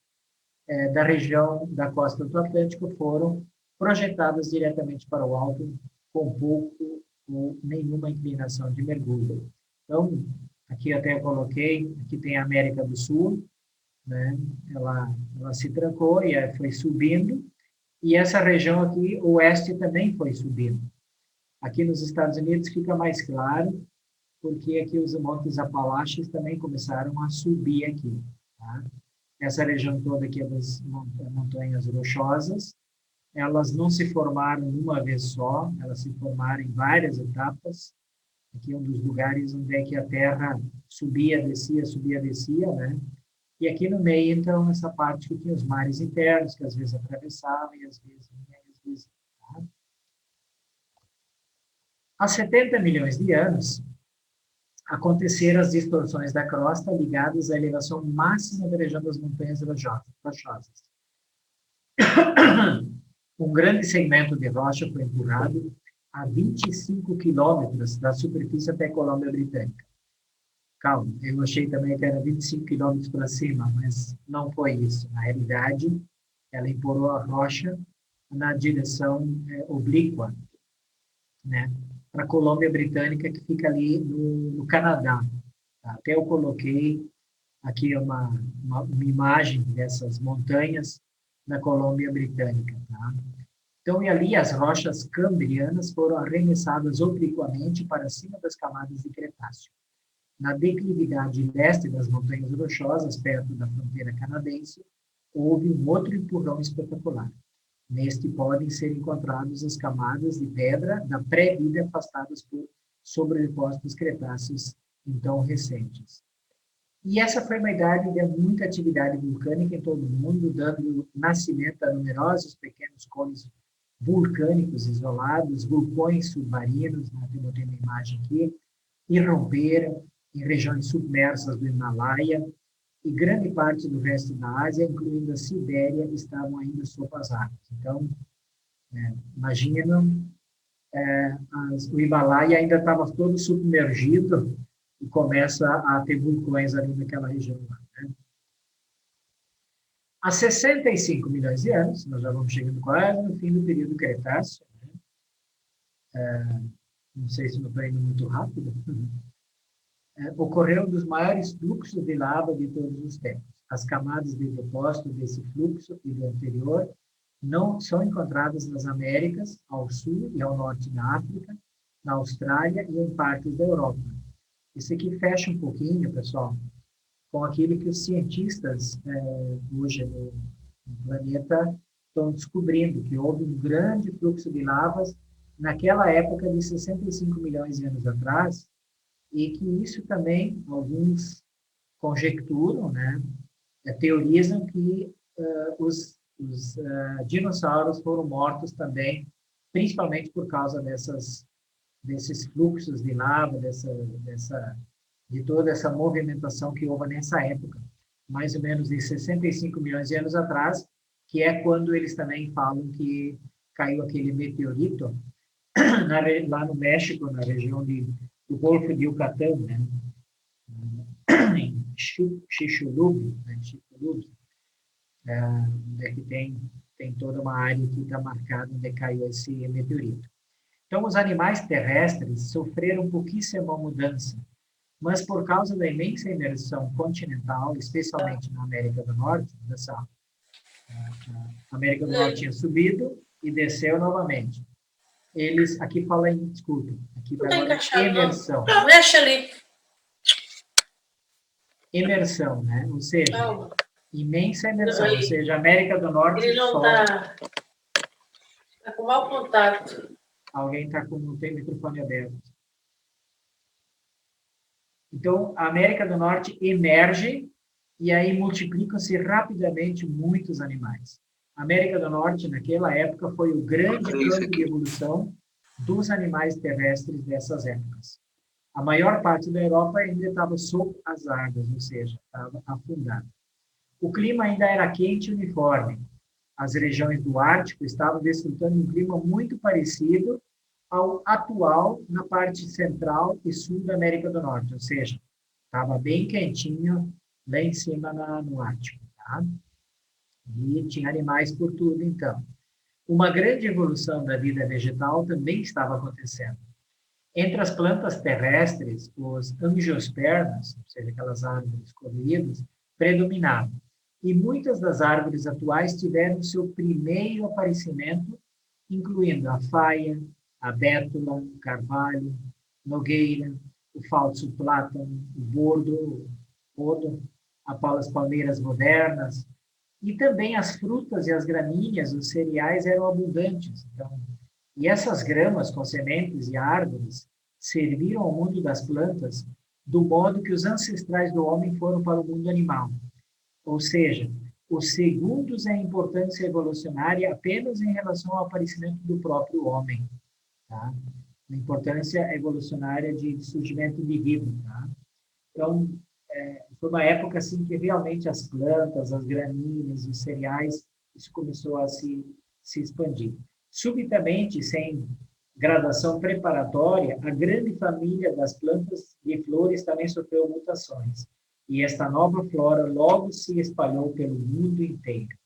da região da costa do Atlântico foram projetadas diretamente para o alto com pouco ou nenhuma inclinação de mergulho. Então, aqui até eu coloquei, aqui tem a América do Sul, né? Ela se trancou e foi subindo, e essa região aqui, o oeste, também foi subindo. Aqui nos Estados Unidos fica mais claro, porque aqui os Montes Apalaches também começaram a subir aqui. Tá? Essa região toda aqui é das montanhas rochosas, elas não se formaram uma vez só, elas se formaram em várias etapas. Aqui é um dos lugares onde é que a Terra subia, descia, né? E aqui no meio, então, essa parte que tinha os mares internos, que às vezes atravessavam e às vezes. Tá? Há 70 milhões de anos, aconteceram as distorções da crosta ligadas à elevação máxima da região das montanhas rochosas. Um grande segmento de rocha foi empurrado a 25 quilômetros da superfície até a Colômbia Britânica. Calma, eu achei também que era 25 quilômetros para cima, mas não foi isso. Na realidade, ela empurrou a rocha na direção oblíqua, né, para a Colômbia Britânica, que fica ali no Canadá. Até eu coloquei aqui uma imagem dessas montanhas na Colômbia Britânica. Tá? Então, e ali as rochas cambrianas foram arremessadas obliquamente para cima das camadas de Cretáceo. Na declividade leste das montanhas rochosas, perto da fronteira canadense, houve um outro empurrão espetacular. Neste podem ser encontradas as camadas de pedra da pré-vida afastadas por sobredepósitos cretáceos, então recentes. E essa foi uma idade de muita atividade vulcânica em todo o mundo, dando nascimento a numerosos pequenos cones vulcânicos isolados, vulcões submarinos, né, tem uma imagem aqui, irromperam em regiões submersas do Himalaia, e grande parte do resto da Ásia, incluindo a Sibéria, estavam ainda sob as águas. Então, imaginam, o Himalaia ainda estava todo submergido e começa a ter vulcões ali naquela região. Né? Há 65 milhões de anos, nós já vamos chegando quase no fim do período Cretáceo, né? Não sei se não estou indo muito rápido, ocorreu um dos maiores fluxos de lava de todos os tempos. As camadas de depósito desse fluxo e do anterior não são encontradas nas Américas, ao sul e ao norte da África, na Austrália e em partes da Europa. Isso aqui fecha um pouquinho, pessoal, com aquilo que os cientistas hoje no planeta estão descobrindo, que houve um grande fluxo de lavas naquela época de 65 milhões de anos atrás, e que isso também, alguns conjecturam, né, teorizam que os dinossauros foram mortos também, principalmente por causa desses fluxos de lava, de toda essa movimentação que houve nessa época, mais ou menos de 65 milhões de anos atrás, que é quando eles também falam que caiu aquele meteorito lá no México, na região do Golfo de Yucatán, né? Em Chicxulub, né? Que tem toda uma área que está marcada onde caiu esse meteorito. Então, os animais terrestres sofreram pouquíssima mudança, mas por causa da imensa imersão continental, especialmente na América do Norte, a América do Norte tinha subido e desceu novamente. Eles, aqui fala em, desculpe, aqui está agora emersão. Não, mexe ali. Emersão, né? Ou seja, imensa imersão, ou seja, a América do Norte... Ele não está com mau contato. Alguém não tem o microfone aberto. Então, a América do Norte emerge e aí multiplicam-se rapidamente muitos animais. A América do Norte, naquela época, foi o grande campo de evolução dos animais terrestres dessas épocas. A maior parte da Europa ainda estava sob as águas, ou seja, estava afundada. O clima ainda era quente e uniforme. As regiões do Ártico estavam desfrutando um clima muito parecido ao atual na parte central e sul da América do Norte, ou seja, estava bem quentinho lá em cima no Ártico. Tá? E tinha animais por tudo, então. Uma grande evolução da vida vegetal também estava acontecendo. Entre as plantas terrestres, os angiospermas, ou seja, aquelas árvores coloridas, predominavam. E muitas das árvores atuais tiveram seu primeiro aparecimento, incluindo a faia, a bétula, o carvalho, nogueira, o falso plátano, o bordo, as palmeiras modernas, e também as frutas e as gramíneas, os cereais eram abundantes. Então, e essas gramas com sementes e árvores serviram ao mundo das plantas do modo que os ancestrais do homem foram para o mundo animal. Ou seja, os segundos em importância evolucionária apenas em relação ao aparecimento do próprio homem. Tá? A importância evolucionária de surgimento indivíduo. Tá? Então, foi uma época assim que realmente as plantas, as gramíneas, os cereais, isso começou a se expandir. Subitamente, sem gradação preparatória, a grande família das plantas de flores também sofreu mutações. E esta nova flora logo se espalhou pelo mundo inteiro.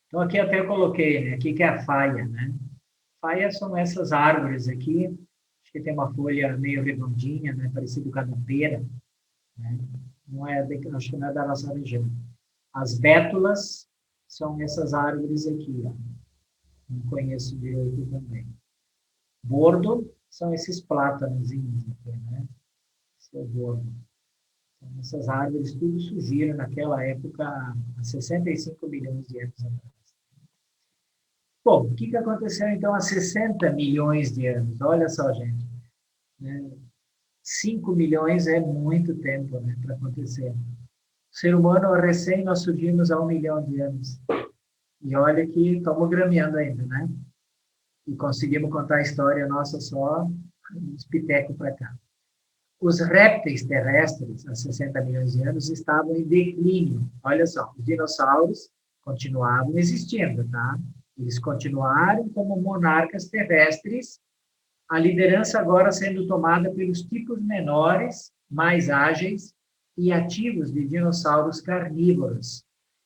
Então, aqui até eu coloquei, né? Aqui que é a faia, né? Faia são essas árvores aqui, acho que tem uma folha meio redondinha, né? Parecido com a da pera, né? Não é, acho que não é da nossa região. As bétulas são essas árvores aqui, ó. Não conheço direito também. Bordo são esses plátanozinhos aqui, né? Esse é o bordo. Então, essas árvores tudo surgiram naquela época, há 65 milhões de anos atrás. Bom, o que aconteceu então há 60 milhões de anos? Olha só, gente. 5 milhões é muito tempo, né, para acontecer. O ser humano, recém nós surgimos há 1 milhão de anos. E olha que estamos grameando ainda, né? E conseguimos contar a história nossa só uns pitecos para cá. Os répteis terrestres, há 60 milhões de anos, estavam em declínio. Olha só, os dinossauros continuavam existindo, tá? Eles continuaram como monarcas terrestres, a liderança agora sendo tomada pelos tipos menores, mais ágeis e ativos de dinossauros carnívoros,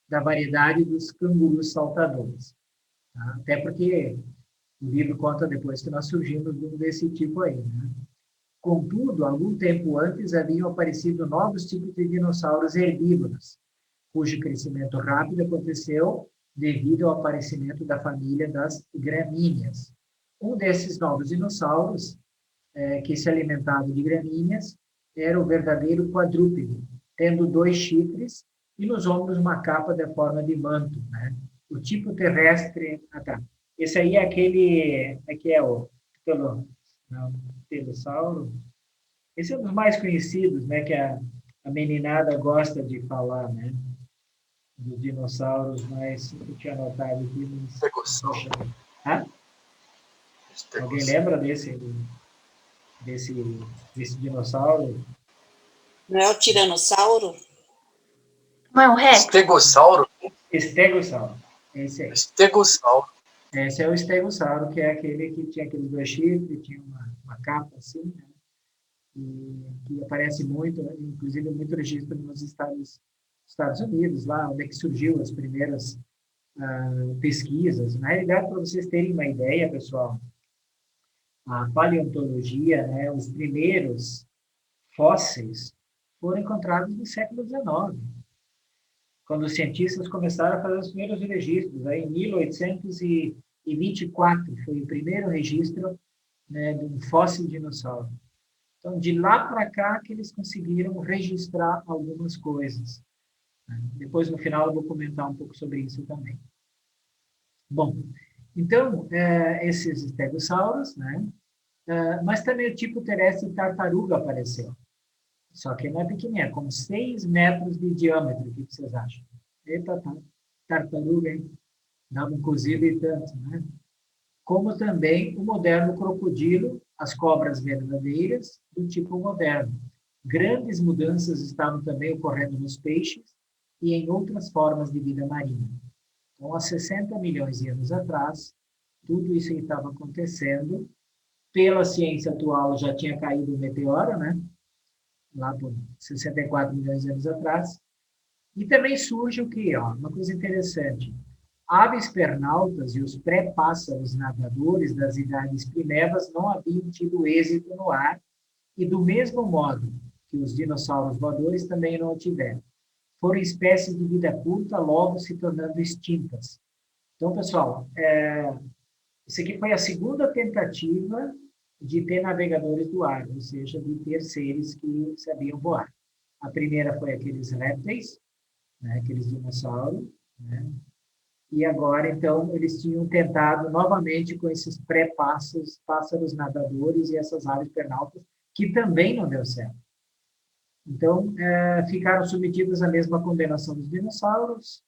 da variedade dos cangurus saltadores. Tá? Até porque o livro conta depois que nós surgimos desse tipo aí, né? Contudo, algum tempo antes haviam aparecido novos tipos de dinossauros herbívoros, cujo crescimento rápido aconteceu devido ao aparecimento da família das gramíneas. Um desses novos dinossauros, que se alimentava de gramíneas, era o verdadeiro quadrúpede, tendo 2 chifres e nos ombros uma capa da forma de manto, né? O tipo terrestre... Ah, tá. Esse aí é aquele... Aqui é o... Pterossauro. Esse é um dos mais conhecidos, né, que a meninada gosta de falar, né, dos dinossauros, mas eu tinha anotado aqui. Estegossauro. Hã? Alguém lembra desse dinossauro? Não é o tiranossauro? Não é o Rex? Estegossauro? Estegossauro. Esse aí. Estegossauro. Esse é o estegossauro, que é aquele que tinha aqueles 2 chifres, tinha uma capa assim, né? E que aparece muito, inclusive muito registro nos Estados Unidos, lá onde é que surgiu as primeiras pesquisas. Na realidade, para vocês terem uma ideia, pessoal, a paleontologia, né, os primeiros fósseis foram encontrados no século XIX, quando os cientistas começaram a fazer os primeiros registros. Aí, em 1824 foi o primeiro registro, né, de um fóssil dinossauro. Então, de lá para cá que eles conseguiram registrar algumas coisas. Depois, no final, eu vou comentar um pouco sobre isso também. Bom, então, esses estegossauros, né? Mas também o tipo terrestre tartaruga apareceu. Só que não é pequenininha, com 6 metros de diâmetro. O que vocês acham? Eita, tartaruga, hein? Dá um cozido e tanto, né? Como também o moderno crocodilo, as cobras verdadeiras do tipo moderno. Grandes mudanças estavam também ocorrendo nos peixes e em outras formas de vida marinha. Então, há 60 milhões de anos atrás, tudo isso estava acontecendo. Pela ciência atual, já tinha caído um meteoro, né? Lá por 64 milhões de anos atrás. E também surge o quê? Uma coisa interessante. Aves pernaltas e os pré-pássaros nadadores das idades primevas não haviam tido êxito no ar, e do mesmo modo que os dinossauros voadores também não o tiveram. Foram espécies de vida curta, logo se tornando extintas. Então, pessoal, isso aqui foi a segunda tentativa de ter navegadores do ar, ou seja, de ter seres que sabiam voar. A primeira foi aqueles répteis, né, aqueles dinossauros, né? E agora, então, eles tinham tentado novamente com esses pré-pássaros, pássaros nadadores e essas aves pernaltas, que também não deu certo. Então, ficaram submetidos à mesma condenação dos dinossauros,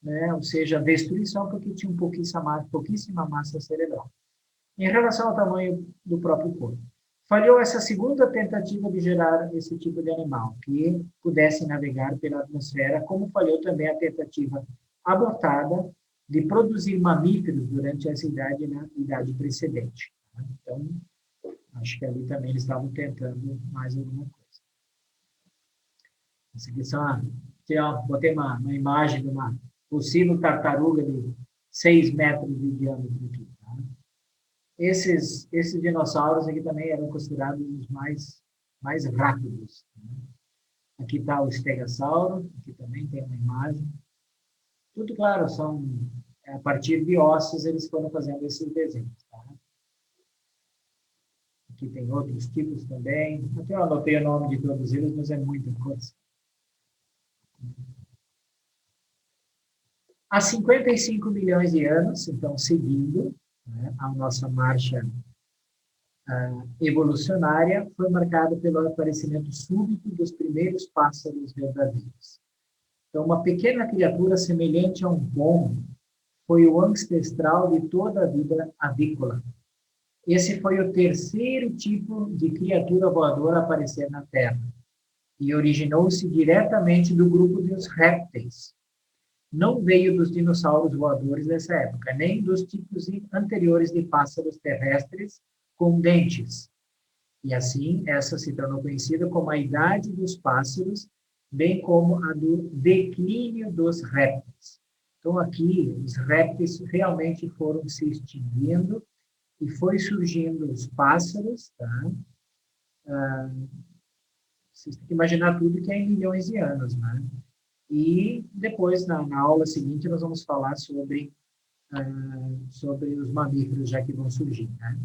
né? Ou seja, a destruição, porque tinham pouquíssima massa cerebral. Em relação ao tamanho do próprio corpo. Falhou essa segunda tentativa de gerar esse tipo de animal, que pudesse navegar pela atmosfera, como falhou também a tentativa abortada de produzir mamíferos durante essa idade, na idade precedente. Então, acho que ali também eles estavam tentando mais alguma coisa. Essa aqui aqui, ó, botei uma imagem de uma possível tartaruga de 6 metros de diâmetro aqui. Tá? Esses dinossauros aqui também eram considerados os mais rápidos. Né? Aqui está o estegosauro, aqui também tem uma imagem. Tudo, claro, a partir de ossos eles foram fazendo esses desenhos. Tá? Aqui tem outros tipos também. Até eu anotei o nome de todos eles, mas é muita coisa. Há 55 milhões de anos, então, seguindo, né, a nossa marcha evolucionária, foi marcada pelo aparecimento súbito dos primeiros pássaros verdadeiros. Então, uma pequena criatura semelhante a um pombo foi o ancestral de toda a vida avícola. Esse foi o terceiro tipo de criatura voadora a aparecer na Terra e originou-se diretamente do grupo dos répteis. Não veio dos dinossauros voadores dessa época, nem dos tipos anteriores de pássaros terrestres com dentes. E assim, essa se tornou conhecida como a Idade dos Pássaros, bem como a do declínio dos répteis. Então, aqui, os répteis realmente foram se extinguindo e foi surgindo os pássaros, tá? Vocês têm que imaginar tudo que é em milhões de anos, né? E depois, na aula seguinte, nós vamos falar sobre os mamíferos, já que vão surgir, né?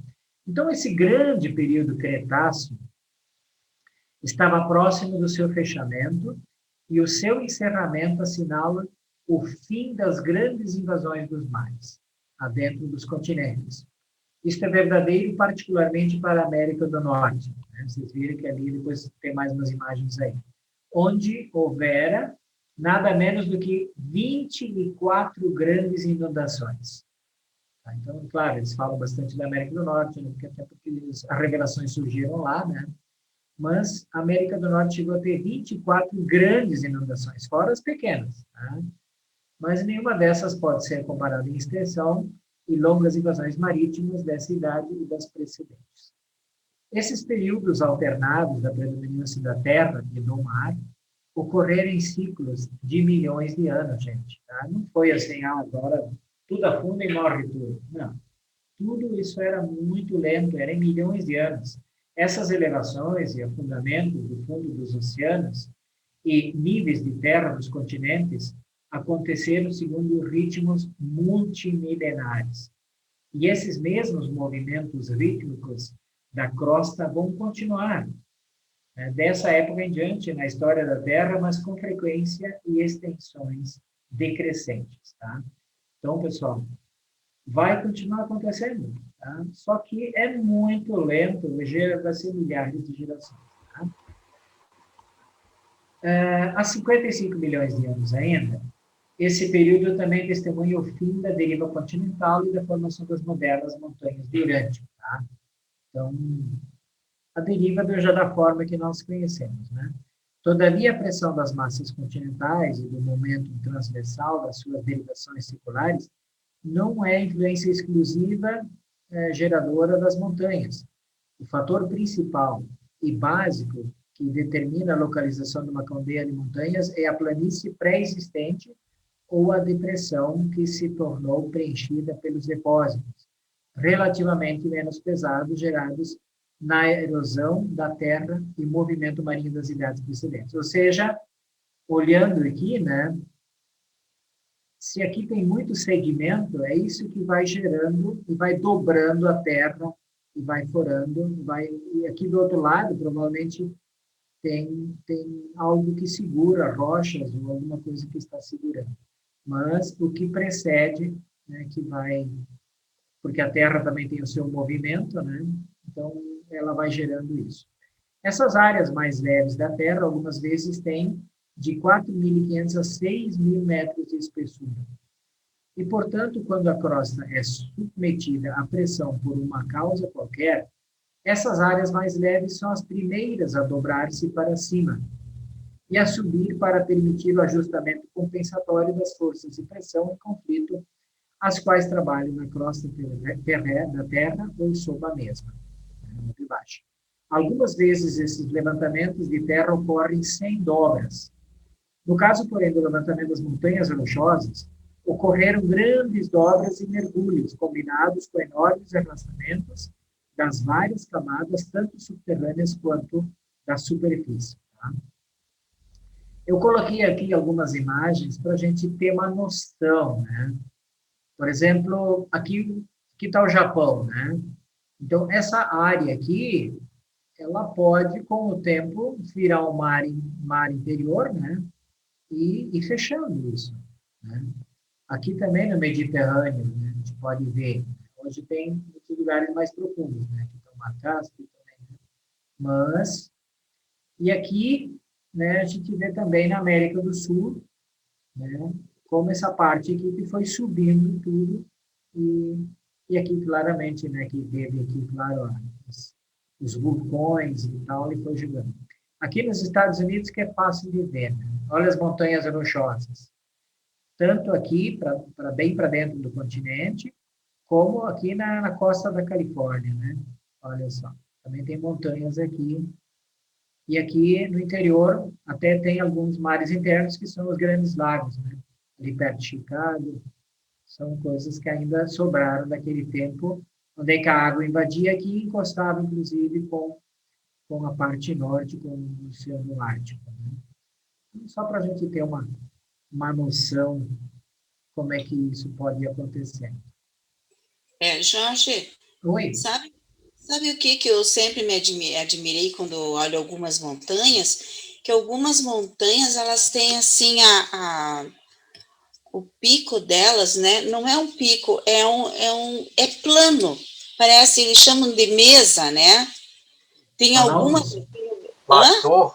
Então, esse grande período Cretáceo estava próximo do seu fechamento e o seu encerramento assinala o fim das grandes invasões dos mares, adentro dos continentes. Isto é verdadeiro particularmente para a América do Norte. Né? Vocês viram que ali, depois tem mais umas imagens aí, onde houvera nada menos do que 24 grandes inundações. Tá? Então, claro, eles falam bastante da América do Norte, né? Até porque as revelações surgiram lá, né? Mas a América do Norte chegou a ter 24 grandes inundações, fora as pequenas. Tá? Mas nenhuma dessas pode ser comparada em extensão e longas invasões marítimas dessa idade e das precedentes. Esses períodos alternados da predominância da terra e do mar ocorreram em ciclos de milhões de anos, gente. Tá? Não foi assim, agora tudo afunda e morre tudo. Não. Tudo isso era muito lento, era em milhões de anos. Essas elevações e afundamentos do fundo dos oceanos e níveis de terra dos continentes aconteceram segundo ritmos multimilenares. E esses mesmos movimentos rítmicos da crosta vão continuar dessa época em diante na história da Terra, mas com frequência e extensões decrescentes. Tá? Então, pessoal, vai continuar acontecendo, tá? Só que é muito lento, vai ser milhares de gerações. Tá? Há 55 milhões de anos ainda, esse período também testemunha o fim da deriva continental e da formação das modernas montanhas de Urântia. Tá? Então, a deriva já da forma que nós conhecemos. Né? Todavia, a pressão das massas continentais e do momento transversal das suas derivações circulares não é influência exclusiva geradora das montanhas. O fator principal e básico que determina a localização de uma cadeia de montanhas é a planície pré-existente ou a depressão que se tornou preenchida pelos depósitos, relativamente menos pesados, gerados na erosão da terra e movimento marinho das idades precedentes. Ou seja, olhando aqui, né, se aqui tem muito sedimento, é isso que vai gerando e vai dobrando a terra e vai forando, e aqui do outro lado, provavelmente, tem algo que segura, rochas ou alguma coisa que está segurando. Mas o que precede, né, que vai... Porque a Terra também tem o seu movimento, né? Então, ela vai gerando isso. Essas áreas mais leves da Terra, algumas vezes, têm de 4.500 a 6.000 metros de espessura. E, portanto, quando a crosta é submetida à pressão por uma causa qualquer, essas áreas mais leves são as primeiras a dobrar-se para cima e a subir para permitir o ajustamento compensatório das forças de pressão e conflito, as quais trabalham na crosta da Terra ou sob a mesma, muito baixo. Algumas vezes, esses levantamentos de terra ocorrem sem dobras. No caso, porém, do levantamento das montanhas rochosas, ocorreram grandes dobras e mergulhos, combinados com enormes arrastamentos das várias camadas, tanto subterrâneas quanto da superfície. Tá? Eu coloquei aqui algumas imagens para a gente ter uma noção, né? Por exemplo, aqui está o Japão, né? Então, essa área aqui, ela pode, com o tempo, virar um mar interior, né? E fechando isso, né? Aqui também no Mediterrâneo, né, a gente pode ver, hoje tem muitos lugares mais profundos, né? Aqui está o Mar Cáspio também, né? Mas, e aqui, né, a gente vê também na América do Sul, né, como essa parte aqui que foi subindo tudo, e aqui claramente, né, que teve aqui, claro, os vulcões e tal, e foi jogando. Aqui nos Estados Unidos que é fácil de ver, né? Olha as montanhas rochosas. Tanto aqui, bem para dentro do continente, como aqui na costa da Califórnia, né? Olha só, também tem montanhas aqui. E aqui no interior, até tem alguns mares internos, que são os grandes lagos, né? Ali perto de Chicago, são coisas que ainda sobraram daquele tempo, onde é que a água invadia aqui e encostava, inclusive, com a parte norte, com o Oceano Ártico, né? Só para a gente ter uma noção como é que isso pode acontecer. Jorge, Oi? sabe o que eu sempre me admirei quando eu olho algumas montanhas? Que algumas montanhas, elas têm, assim, o pico delas, né? Não é um pico, é plano. Parece, eles chamam de mesa, né? Tem algumas... Platô.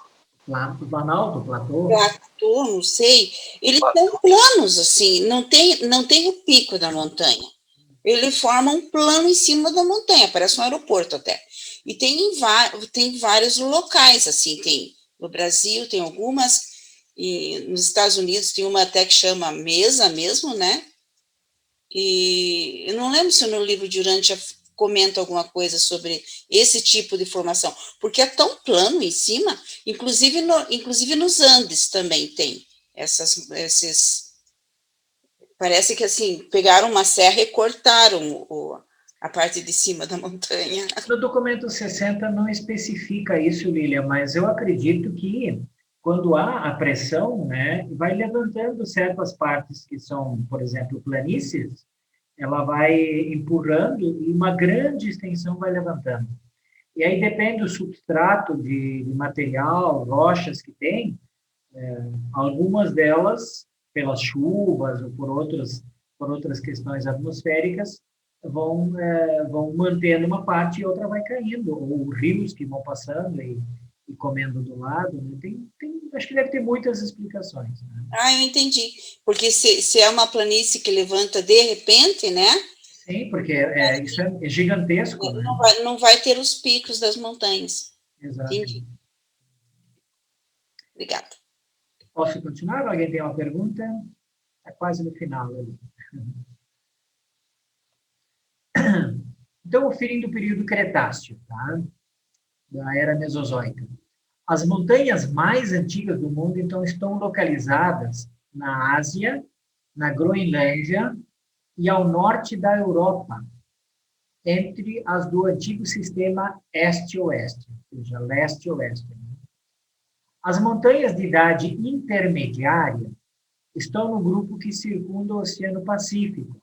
Planalto, platô. Platô, não sei. Eles são planos, assim, não tem o pico da montanha. Ele forma um plano em cima da montanha, parece um aeroporto até. E tem vários locais, assim, tem no Brasil, tem algumas, e nos Estados Unidos tem uma até que chama Mesa mesmo, né? E eu não lembro se no livro de Urântia comenta alguma coisa sobre esse tipo de formação, porque é tão plano em cima, inclusive nos Andes também tem esses... Parece que, assim, pegaram uma serra e cortaram a parte de cima da montanha. No documento 60 não especifica isso, Lília, mas eu acredito que quando há a pressão, né, vai levantando certas partes que são, por exemplo, planícies, ela vai empurrando e uma grande extensão vai levantando. E aí depende do substrato de material, rochas que tem, algumas delas, pelas chuvas ou por outras questões atmosféricas, vão mantendo uma parte e outra vai caindo, ou rios que vão passando e comendo do lado, né? Acho que deve ter muitas explicações, né? Eu entendi. Porque se é uma planície que levanta de repente, né? Sim, porque isso é gigantesco, né? Não vai ter os picos das montanhas. Exato. Entendi. Obrigada. Posso continuar? Alguém tem uma pergunta? Está quase no final ali. Então, o fim do período Cretáceo, tá? Da era Mesozoica. As montanhas mais antigas do mundo, então, estão localizadas na Ásia, na Groenlândia e ao norte da Europa, entre as do antigo sistema este-oeste, ou seja, leste-oeste. As montanhas de idade intermediária estão no grupo que circunda o Oceano Pacífico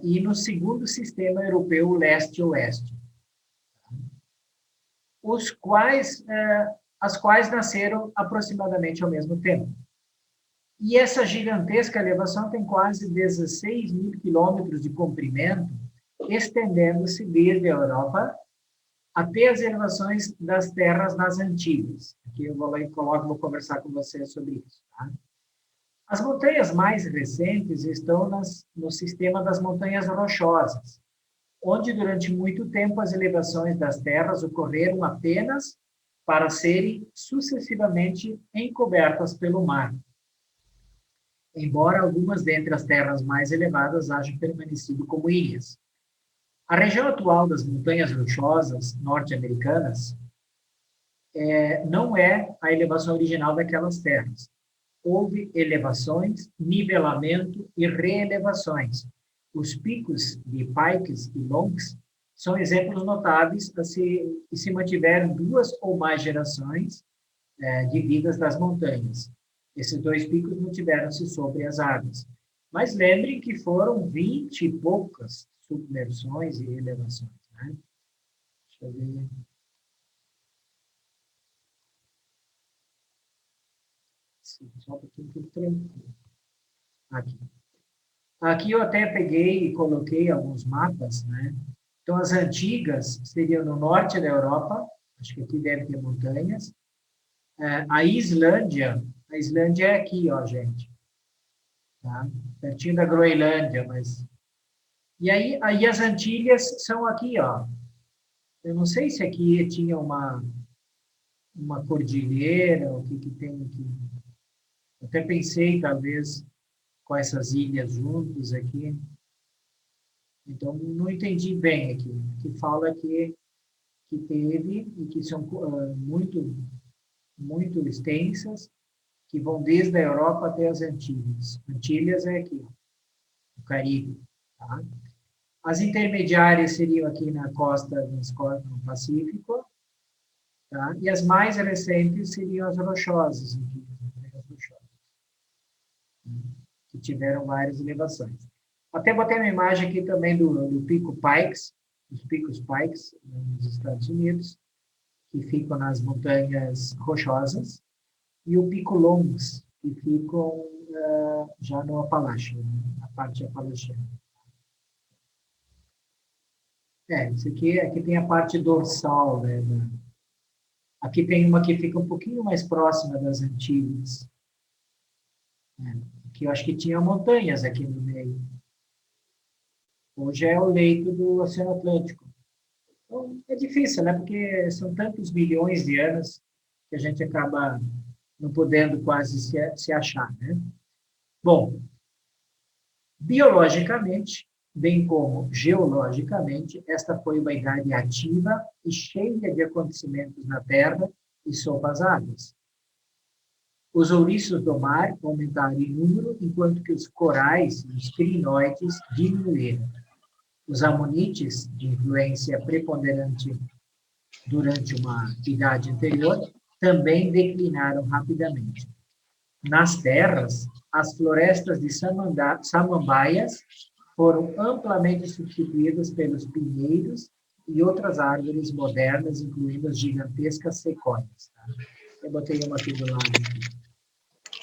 e no segundo sistema europeu leste-oeste, as quais nasceram aproximadamente ao mesmo tempo. E essa gigantesca elevação tem quase 16 mil quilômetros de comprimento, estendendo-se desde a Europa até as elevações das terras nas Antilhas. Aqui eu vou conversar com vocês sobre isso. Tá? As montanhas mais recentes estão no sistema das montanhas rochosas, onde durante muito tempo as elevações das terras ocorreram apenas para serem sucessivamente encobertas pelo mar, embora algumas dentre as terras mais elevadas hajam permanecido como ilhas. A região atual das montanhas rochosas norte-americanas não é a elevação original daquelas terras. Houve elevações, nivelamento e reelevações. Os picos de Pikes e Longs são exemplos notáveis que se mantiveram 2 ou mais gerações de vidas das montanhas. Esses 2 picos mantiveram-se sobre as águas. Mas lembrem que foram 20 e poucas submersões e elevações. Né? Deixa eu ver. Só um pouquinho tudo tranquilo. Aqui eu até peguei e coloquei alguns mapas, né? Então, as antigas seriam no norte da Europa, acho que aqui deve ter montanhas. A Islândia é aqui, ó, gente. Tá? Pertinho da Groenlândia, mas... E aí as Antilhas são aqui, ó. Eu não sei se aqui tinha uma cordilheira, o que tem aqui. Eu até pensei, talvez, com essas ilhas juntas aqui. Então, não entendi bem aqui. Aqui fala que teve e que são muito extensas, que vão desde a Europa até as Antilhas. Antilhas é aqui, o Caribe. Tá? As intermediárias seriam aqui na costa no Pacífico, tá? E as mais recentes seriam as rochosas, que tiveram várias elevações. Até botei uma imagem aqui também do Pico Pikes, os Picos Pikes, nos Estados Unidos, que ficam nas montanhas rochosas, e o Pico Longs, que ficam já no Apalache, na parte apalachiana. Isso aqui tem a parte dorsal, né? Aqui tem uma que fica um pouquinho mais próxima das Antilhas. Aqui eu acho que tinha montanhas aqui no meio. Hoje é o leito do Oceano Atlântico. Então, é difícil, né? Porque são tantos milhões de anos que a gente acaba não podendo quase se achar, né? Bom, biologicamente, bem como geologicamente, esta foi uma idade ativa e cheia de acontecimentos na Terra e sob as águas. Os ouriços do mar aumentaram em número, enquanto que os corais e os crinoides diminuíram. Os amonites, de influência preponderante durante uma idade anterior, também declinaram rapidamente. Nas terras, as florestas de samambaias foram amplamente substituídas pelos pinheiros e outras árvores modernas, incluindo as gigantescas sequoias. Tá? Eu botei uma aqui do lado,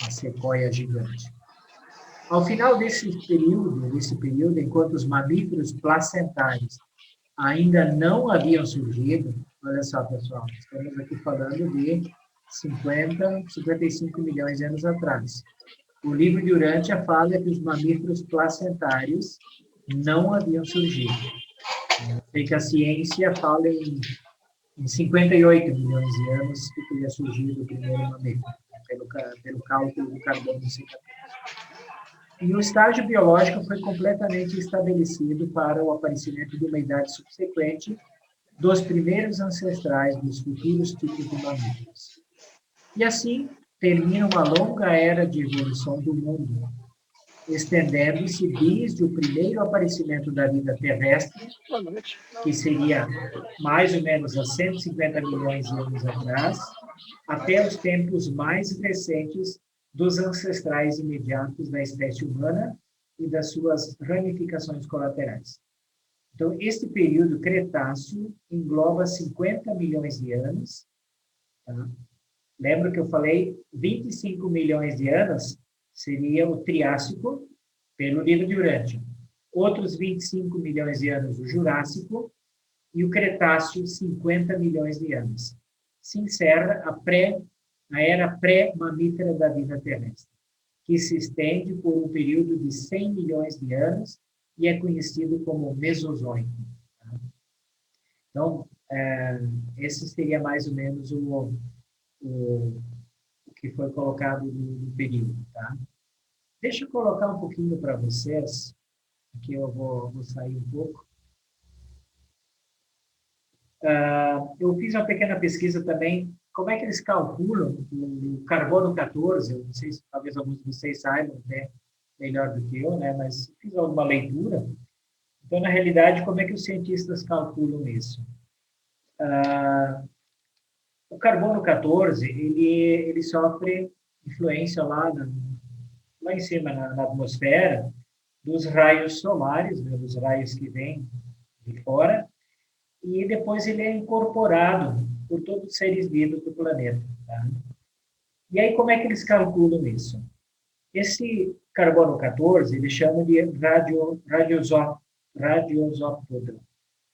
a sequoia gigante. Ao final desse período, enquanto os mamíferos placentários ainda não haviam surgido, olha só, pessoal, estamos aqui falando de 55 milhões de anos atrás. O livro de Urântia fala que os mamíferos placentários não haviam surgido. Sei que a ciência fala em 58 milhões de anos que teria surgido o primeiro mamífero, pelo cálculo do carbono 14. E o estágio biológico foi completamente estabelecido para o aparecimento de uma idade subsequente dos primeiros ancestrais dos futuros tipos de mamíferos. E assim, termina uma longa era de evolução do mundo, estendendo-se desde o primeiro aparecimento da vida terrestre, que seria mais ou menos há 150 milhões de anos atrás, até os tempos mais recentes dos ancestrais imediatos da espécie humana e das suas ramificações colaterais. Então, este período Cretáceo engloba 50 milhões de anos. Tá? Lembra que eu falei 25 milhões de anos seria o Triássico, pelo livro de Urântia. Outros 25 milhões de anos, o Jurássico, e o Cretáceo, 50 milhões de anos. Se encerra a era pré-mamífera da vida terrestre, que se estende por um período de 100 milhões de anos e é conhecido como Mesozoico. Tá? Então, esse seria mais ou menos o que foi colocado no período. Tá? Deixa eu colocar um pouquinho para vocês, aqui eu vou sair um pouco. Eu fiz uma pequena pesquisa também, como é que eles calculam o carbono 14, eu não sei se talvez alguns de vocês saibam, né, melhor do que eu, né, mas fiz alguma leitura. Então, na realidade, como é que os cientistas calculam isso? O carbono 14, ele sofre influência lá em cima, na atmosfera, dos raios solares, né, dos raios que vêm de fora, e depois ele é incorporado por todos os seres vivos do planeta. Tá? E aí, como é que eles calculam isso? Esse carbono 14, eles chamam de radioisótopo, ou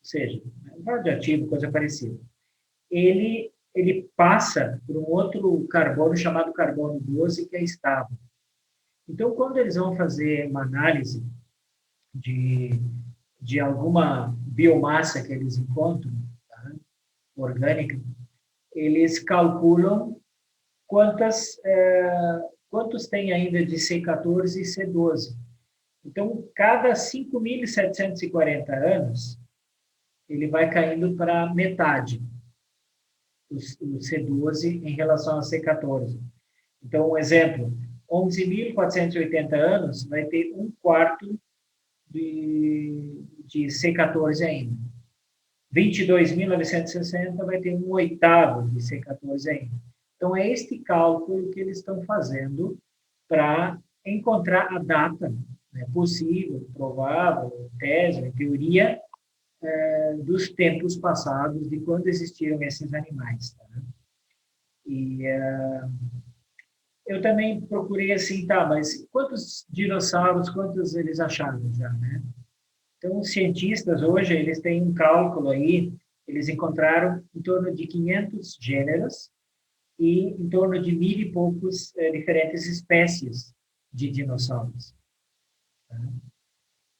seja, radioativo, coisa parecida. Ele passa por um outro carbono chamado carbono 12, que é estável. Então, quando eles vão fazer uma análise de alguma biomassa que eles encontram, tá, orgânica, eles calculam quantos tem ainda de C14 e C12. Então, cada 5.740 anos, ele vai caindo para metade, o C12 em relação ao C14. Então, um exemplo, 11.480 anos vai ter um quarto de C14 ainda. 22.960 vai ter um oitavo de C14 ainda. Então, é este cálculo que eles estão fazendo para encontrar a data, né, possível, provável, tese, em teoria, dos tempos passados, de quando existiram esses animais. Tá? E eu também procurei assim, tá, mas quantos dinossauros, quantos eles acharam já, né? Então, os cientistas hoje, eles têm um cálculo aí, eles encontraram em torno de 500 gêneros e em torno de 1.000 e poucos diferentes espécies de dinossauros. Tá?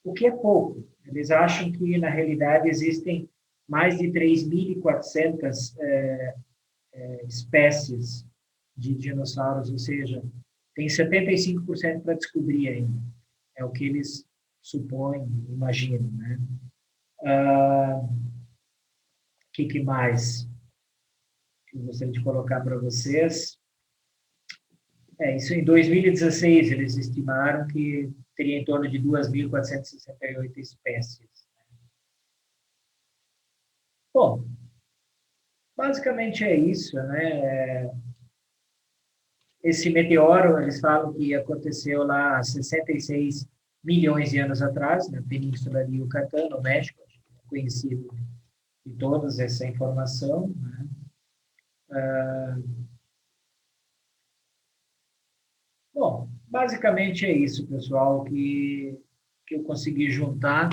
O que é pouco. Eles acham que, na realidade, existem mais de 3.400 espécies de dinossauros, ou seja, tem 75% para descobrir ainda. É o que eles supõem, imaginam, né? Que mais que eu gostaria de colocar para vocês? Isso em 2016, eles estimaram que teria em torno de 2.468 espécies. Bom, basicamente é isso, né? Esse meteoro, eles falam que aconteceu lá há 66 milhões de anos atrás, na Península de Yucatán, no México, conhecido de todos essa informação. Né? Bom, basicamente é isso, pessoal, que eu consegui juntar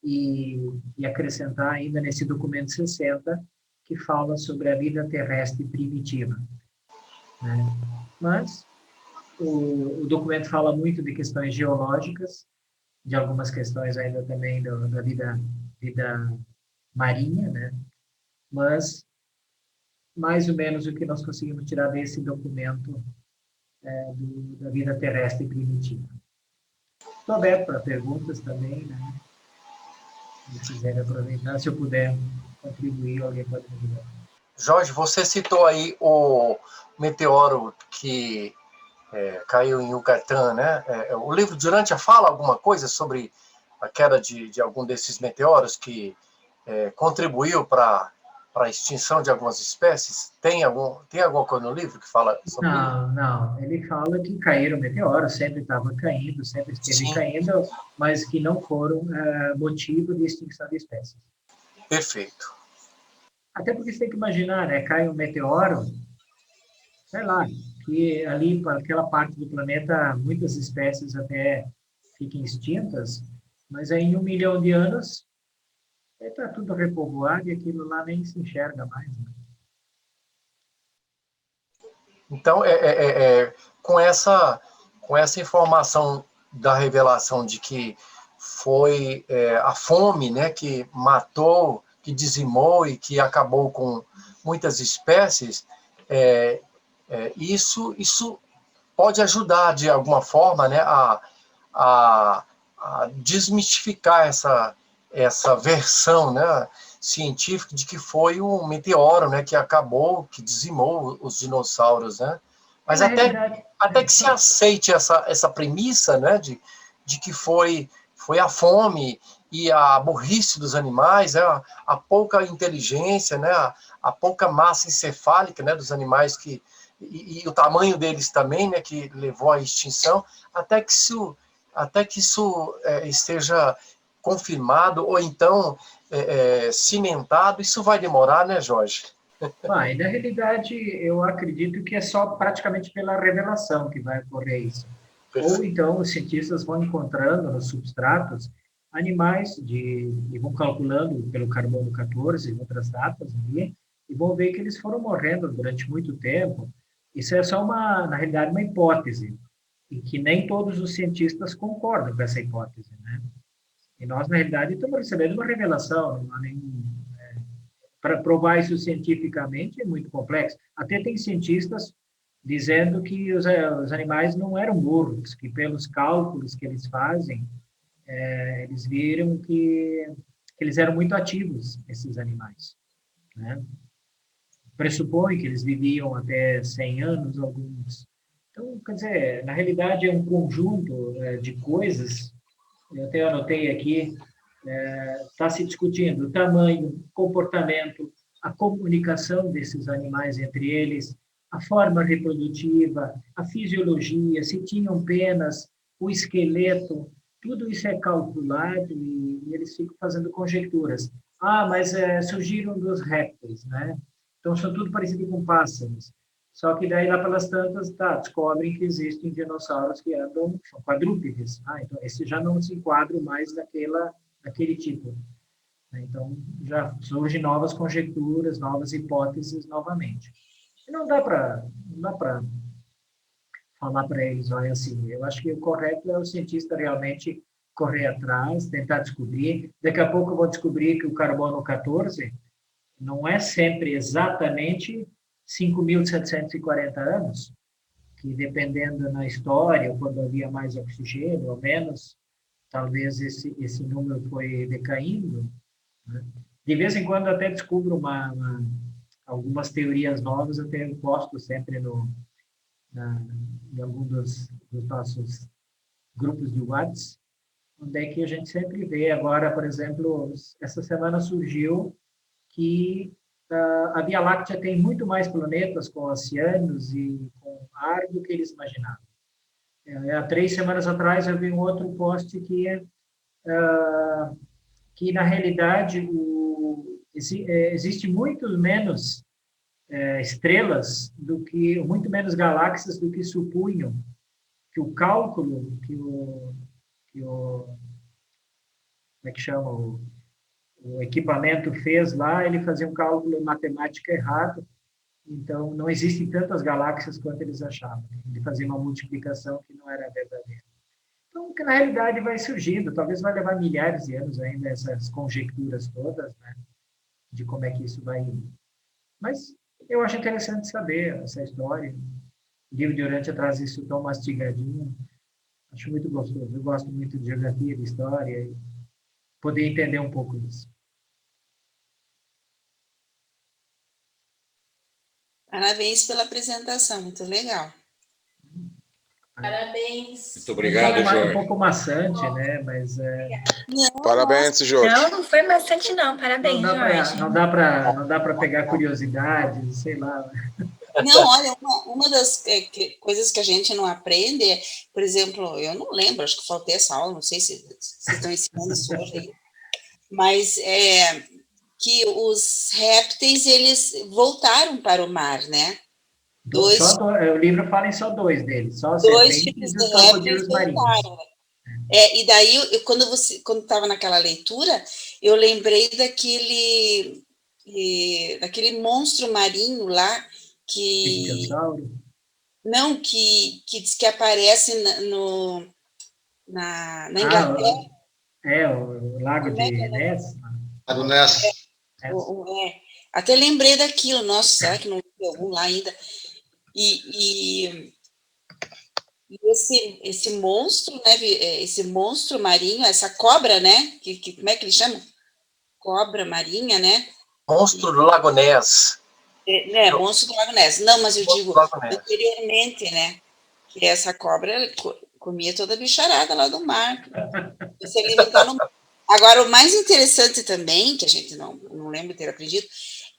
e acrescentar ainda nesse documento 60, que fala sobre a vida terrestre primitiva. Né? Mas o documento fala muito de questões geológicas, de algumas questões ainda também da vida marinha, né? Mas mais ou menos o que nós conseguimos tirar desse documento da vida terrestre primitiva. Estou aberto para perguntas também, né? Se quiserem aproveitar, se eu puder contribuir, alguém pode me ajudar. Jorge, você citou aí o meteoro que caiu em Yucatán, né? O livro Durante fala alguma coisa sobre a queda de algum desses meteoros que contribuiu para a extinção de algumas espécies? Tem alguma coisa no livro que fala sobre isso? Não. Ele fala que caíram meteoros, sempre estava caindo, sempre esteve Sim. caindo, mas que não foram motivo de extinção de espécies. Perfeito. Até porque você tem que imaginar, né? Cai um meteoro, sei lá, que ali, para aquela parte do planeta, muitas espécies até fiquem extintas, mas aí em 1 milhão de anos está tudo repovoado e aquilo lá nem se enxerga mais. Né? Então, com essa informação da revelação de que foi a fome, né, que matou, que dizimou e que acabou com muitas espécies, isso pode ajudar de alguma forma, né, a desmistificar essa versão, né, científica de que foi um meteoro, né, que acabou, que dizimou os dinossauros, né? Mas até que se aceite essa premissa, né, de que foi a fome e a burrice dos animais, né, a pouca inteligência, né, a pouca massa encefálica, né, dos animais e o tamanho deles também, né, que levou à extinção, até que isso esteja confirmado ou então cimentado, isso vai demorar, né, Jorge? E na realidade, eu acredito que é só praticamente pela revelação que vai ocorrer isso. Perfeito. Ou então os cientistas vão encontrando nos substratos animais e vão calculando pelo carbono 14 e outras datas ali, e vão ver que eles foram morrendo durante muito tempo. Isso é só na realidade, uma hipótese, e que nem todos os cientistas concordam com essa hipótese, né? E nós, na realidade, estamos recebendo uma revelação, não há nenhum... Para provar isso cientificamente é muito complexo. Até tem cientistas dizendo que os animais não eram burros, que pelos cálculos que eles fazem, eles viram que eles eram muito ativos, esses animais, né? Pressupõe que eles viviam até 100 anos, alguns. Então, quer dizer, na realidade é um conjunto de coisas, eu até anotei aqui, está se discutindo o tamanho, comportamento, a comunicação desses animais entre eles, a forma reprodutiva, a fisiologia, se tinham penas, o esqueleto, tudo isso é calculado e eles ficam fazendo conjecturas. Mas surgiram dos répteis, né? Então, são tudo parecido com pássaros. Só que daí, lá pelas tantas, descobrem que existem dinossauros que andam, são quadrúpedes. Então, esse já não se enquadra mais naquele tipo. Então, já surgem novas conjecturas, novas hipóteses novamente. E não dá para falar para eles, olha assim, eu acho que o correto é o cientista realmente correr atrás, tentar descobrir. Daqui a pouco eu vou descobrir que o carbono 14 não é sempre exatamente 5.740 anos, que dependendo na história, quando havia mais oxigênio ou menos, talvez esse número foi decaindo. Né? De vez em quando até descubro algumas teorias novas, até eu posto sempre em algum dos nossos grupos de WhatsApp, onde é que a gente sempre vê. Agora, por exemplo, essa semana surgiu que a Via Láctea tem muito mais planetas com oceanos e com ar do que eles imaginavam. Há 3 semanas atrás eu vi um outro post que na realidade existe muito menos estrelas muito menos galáxias do que supunham, que o cálculo como é que chama, o equipamento fez lá, ele fazia um cálculo matemático errado, então não existem tantas galáxias quanto eles achavam. Ele fazia uma multiplicação que não era verdadeira. Então, que na realidade vai surgindo, talvez vai levar milhares de anos ainda essas conjecturas todas, né, de como é que isso vai indo. Mas eu acho interessante saber essa história. O livro de Urântia traz isso tão mastigadinho. Acho muito gostoso. Eu gosto muito de geografia, de história, e poder entender um pouco isso. Parabéns pela apresentação, muito legal. Parabéns. Muito obrigado, Um Jorge. pouco maçante, né? Mas Parabéns, Jorge. Não, não foi bastante, não. Parabéns, Jorge. não dá para pegar curiosidades, sei lá. Não, olha, uma das coisas que a gente não aprende é, por exemplo, eu não lembro, acho que faltei essa aula, não sei se estão ensinando isso hoje aí, mas que os répteis, eles voltaram para o mar, né? O livro fala em só dois deles, só Dois serpentes tipos e de os répteis crocodilos marinhos. voltaram. E daí, quando estava naquela leitura, eu lembrei daquele monstro marinho lá, Ictiosauro. não, que diz que aparece na Inglaterra. O Lago de Ness. Lago Ness. Até lembrei daquilo, nossa, será que não tem algum lá ainda? E esse monstro, né, esse monstro marinho, essa cobra, né, como é que ele chama? Cobra marinha, né? Monstro do Lago Ness. Monstro do Lago Ness. Não, mas eu digo anteriormente, né, que essa cobra comia toda a bicharada lá do mar. Se alimentar no mar. Agora, o mais interessante também, que a gente não lembra ter aprendido,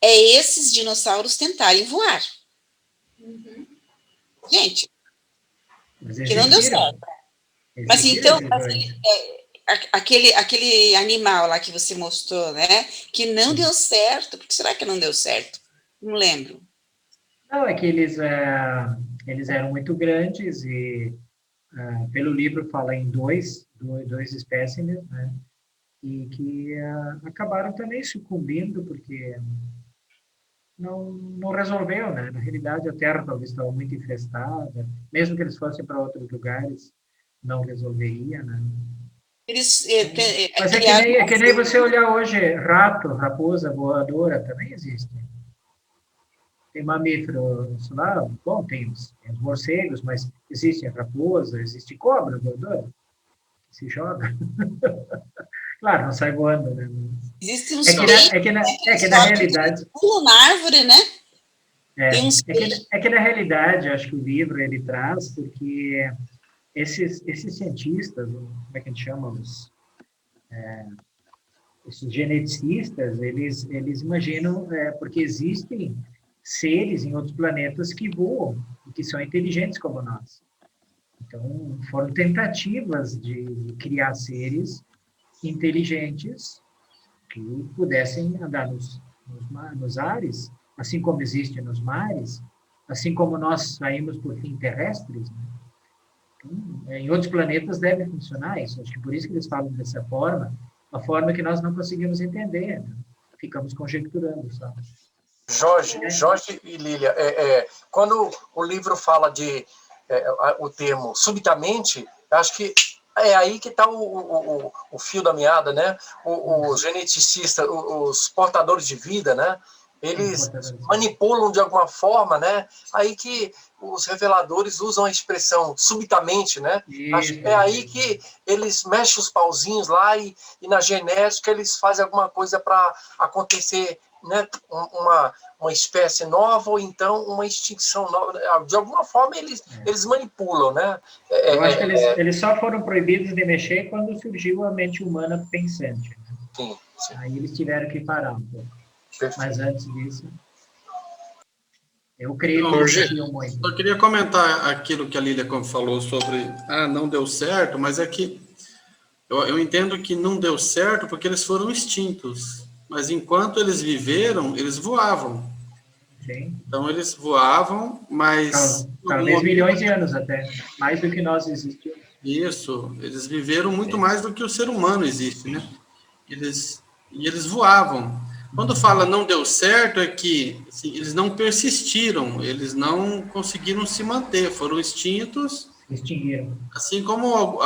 é esses dinossauros tentarem voar. Gente, que não deu certo. Mas então, aquele animal lá que você mostrou, né, que não deu certo, por que será que não deu certo? Não lembro. Não, é que eles eram muito grandes e, pelo livro, fala em dois espécimes, né? E que acabaram também sucumbindo, porque não resolveu, né? Na realidade, a Terra talvez estava muito infestada, mesmo que eles fossem para outros lugares, não resolveria, né? Eles Mas é que nem você olhar hoje, rato, raposa voadora, também existe. Tem mamíferos lá, bom, tem os morcegos, mas existe a raposa, existe cobra voadora, que se joga. Claro, não sai voando, né? Existem uns é que na realidade... pulam na árvore, né? É que na realidade, acho que o livro ele traz, porque esses cientistas, como é que a gente chama? Esses geneticistas, eles imaginam, porque existem seres em outros planetas que voam, e que são inteligentes como nós. Então, foram tentativas de criar seres inteligentes que pudessem andar nos ares, assim como existe nos mares, assim como nós saímos por fim terrestres, né? Então, em outros planetas deve funcionar isso. Acho que por isso que eles falam dessa forma, uma forma que nós não conseguimos entender, né? Ficamos conjecturando, sabe? Jorge e Lília, quando o livro fala de o termo subitamente, acho que é aí que está o fio da meada, né? Os geneticistas, os portadores de vida, né? Eles manipulam de alguma forma, né? Aí que os reveladores usam a expressão subitamente, né? É aí que eles mexem os pauzinhos lá e na genética eles fazem alguma coisa para acontecer, né? Uma espécie nova ou então uma extinção nova. De alguma forma eles manipulam, né? Eu acho que eles só foram proibidos de mexer quando surgiu a mente humana pensante, né? Sim. Aí eles tiveram que parar um pouco. Perfeito. Mas antes disso, eu creio que eles tinham muito. Eu queria comentar aquilo que a Lília falou sobre não deu certo, mas é que eu entendo que não deu certo porque eles foram extintos. Mas enquanto eles viveram, eles voavam. Sim. Então, eles voavam, mas... Talvez milhões de anos até, mais do que nós existimos. Isso, eles viveram muito mais do que o ser humano existe, né? Eles voavam. Quando fala não deu certo, é que assim, eles não persistiram, eles não conseguiram se manter, foram extintos. Extinguiram. Assim como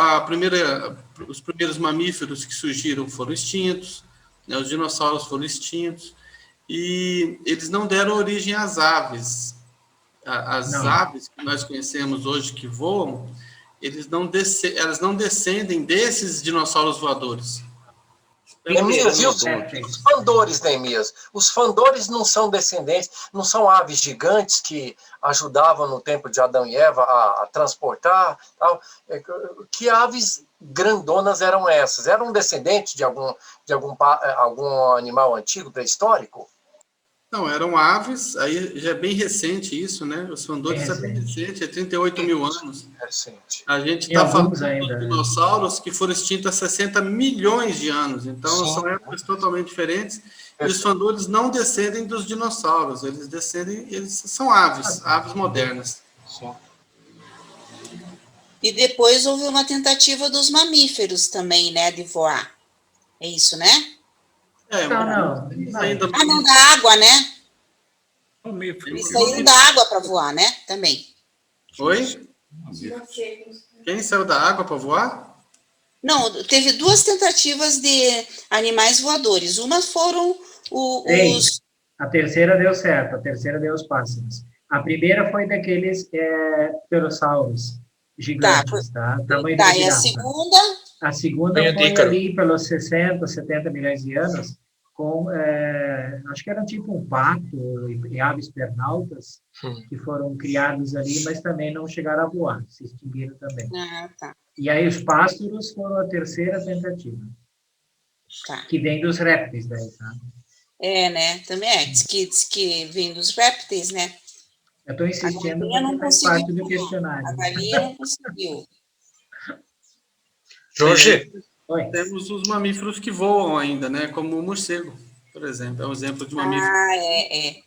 os primeiros mamíferos que surgiram foram extintos, né? Os dinossauros foram extintos, e eles não deram origem às aves. As aves que nós conhecemos hoje que voam, elas não descendem desses dinossauros voadores. Neemias, e os Répteis. fandores, Neemias? Os fandores não são descendentes, não são aves gigantes que ajudavam no tempo de Adão e Eva a transportar? Tal? Que aves grandonas eram essas? Eram descendentes de algum animal antigo, pré-histórico? Não, eram aves, aí já é bem recente isso, né? Os fandores é bem recente, é 38 mil anos. Recente. A gente E está alguns falando ainda, de né? dinossauros que foram extintos há 60 milhões de anos. Então, Sim. são épocas totalmente diferentes. E os fandores não descendem dos dinossauros, eles são aves modernas. Sim. E depois houve uma tentativa dos mamíferos também, né, de voar. É isso, né? Não. Ainda Ah, não, da água, né? Eles saíram da água para voar, né? Também. Oi? Quem saiu da água para voar? Não, teve duas tentativas de animais voadores. Uma foram Três. os... A terceira deu certo, a terceira deu os pássaros. A primeira foi daqueles pterossauros gigantes, tá? Tamanho de uma Tá, e a girafa. segunda... A segunda Tamanho de foi Ícaro. ali pelos 60, 70 milhões de anos, com, acho que era tipo um pato e aves pernaltas, que foram criados ali, mas também não chegaram a voar, se extinguiram também. Ah, tá. E aí os pássaros foram a terceira tentativa, Tá. que vem dos répteis daí, tá? É, né? Também é. Diz que vem dos répteis, né? Eu estou insistindo A galinha não porque faz conseguiu parte do voar. questionário. A galinha não conseguiu. Jorge, Oi. Temos os mamíferos que voam ainda, né? Como o morcego, por exemplo. É um exemplo de mamífero. Ah, é.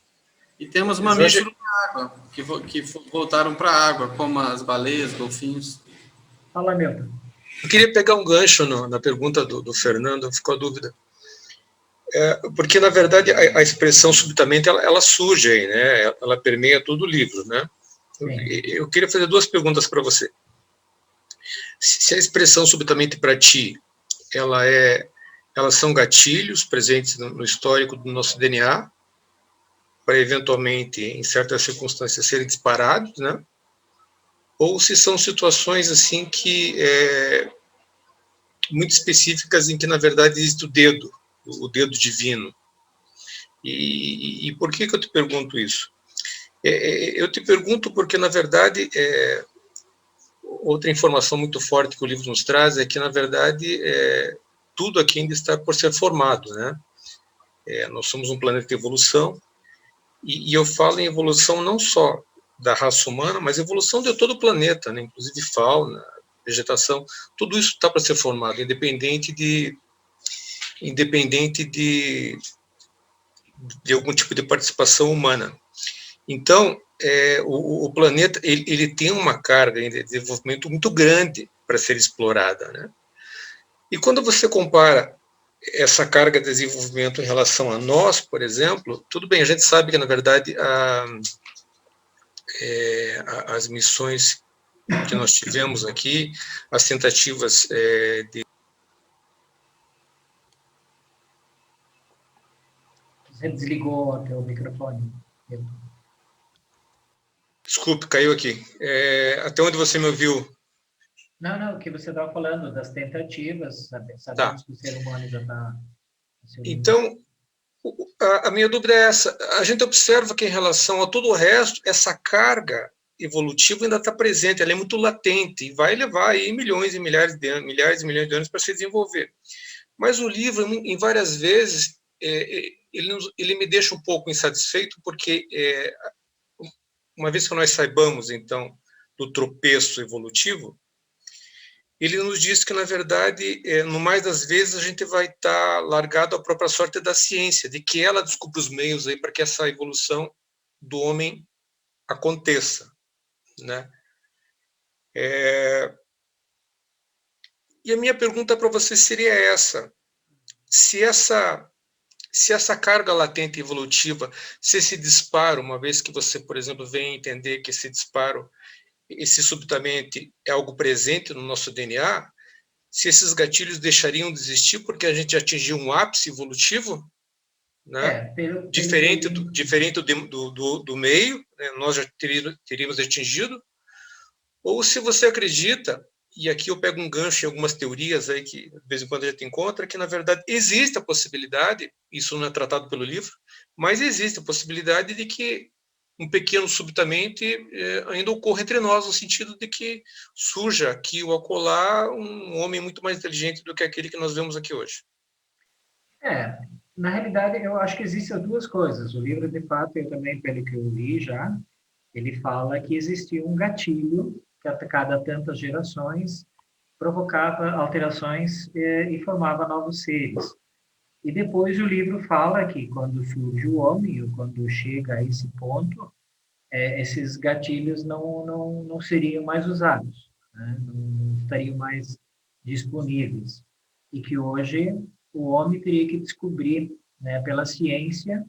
E temos mamíferos na água, que voltaram para a água, como as baleias, golfinhos. Fala, Milton. eu queria pegar um gancho na pergunta do Fernando, ficou a dúvida. Porque, na verdade, a expressão subitamente, ela surge aí, né? Ela permeia todo o livro, né? Eu queria fazer duas perguntas para você. Se a expressão subitamente para ti, elas são gatilhos presentes no histórico do nosso DNA, para eventualmente, em certas circunstâncias, serem disparados, né? Ou se são situações assim que muito específicas em que, na verdade, existe o dedo divino. E por que eu te pergunto isso? Eu te pergunto porque, na verdade, outra informação muito forte que o livro nos traz é que, na verdade, tudo aqui ainda está por ser formado, né? Nós somos um planeta de evolução, e eu falo em evolução não só da raça humana, mas evolução de todo o planeta, né? Inclusive fauna, vegetação, tudo isso está para ser formado, independente de algum tipo de participação humana. Então, o planeta ele tem uma carga de desenvolvimento muito grande para ser explorada, né? E quando você compara essa carga de desenvolvimento em relação a nós, por exemplo, tudo bem, a gente sabe que, na verdade, as missões que nós tivemos aqui, as tentativas de... Você desligou o teu microfone, Milton. Desculpe, caiu aqui. Até onde você me ouviu? Não, o que você estava falando das tentativas, sabemos que o ser humano já está... Então, a minha dúvida é essa. A gente observa que, em relação a todo o resto, essa carga evolutiva ainda está presente, ela é muito latente, e vai levar aí milhões e milhares de anos, milhares e milhões de anos para se desenvolver. Mas o livro, em várias vezes, ele me deixa um pouco insatisfeito, porque, uma vez que nós saibamos, então, do tropeço evolutivo, ele nos diz que, na verdade, no mais das vezes, a gente vai estar largado à própria sorte da ciência, de que ela descubra os meios aí para que essa evolução do homem aconteça, né? E a minha pergunta para você seria essa: se essa carga latente evolutiva, se esse disparo, uma vez que você, por exemplo, vem entender que esse disparo, esse subitamente é algo presente no nosso DNA, se esses gatilhos deixariam de existir porque a gente atingiu um ápice evolutivo, né? Diferente do meio, né? Nós já teríamos atingido, ou se você acredita e aqui eu pego um gancho em algumas teorias aí que de vez em quando a gente encontra, que na verdade existe a possibilidade, isso não é tratado pelo livro, mas existe a possibilidade de que um pequeno subitamente ainda ocorra entre nós, no sentido de que surja aqui ou acolá um homem muito mais inteligente do que aquele que nós vemos aqui hoje. Na realidade, eu acho que existem duas coisas. O livro, de fato, eu também, pelo que eu li já, ele fala que existia um gatilho que a cada tantas gerações provocava alterações e formava novos seres. E depois o livro fala que quando surge o homem, ou quando chega a esse ponto, esses gatilhos não seriam mais usados, né? Não estariam mais disponíveis. E que hoje o homem teria que descobrir, né, pela ciência,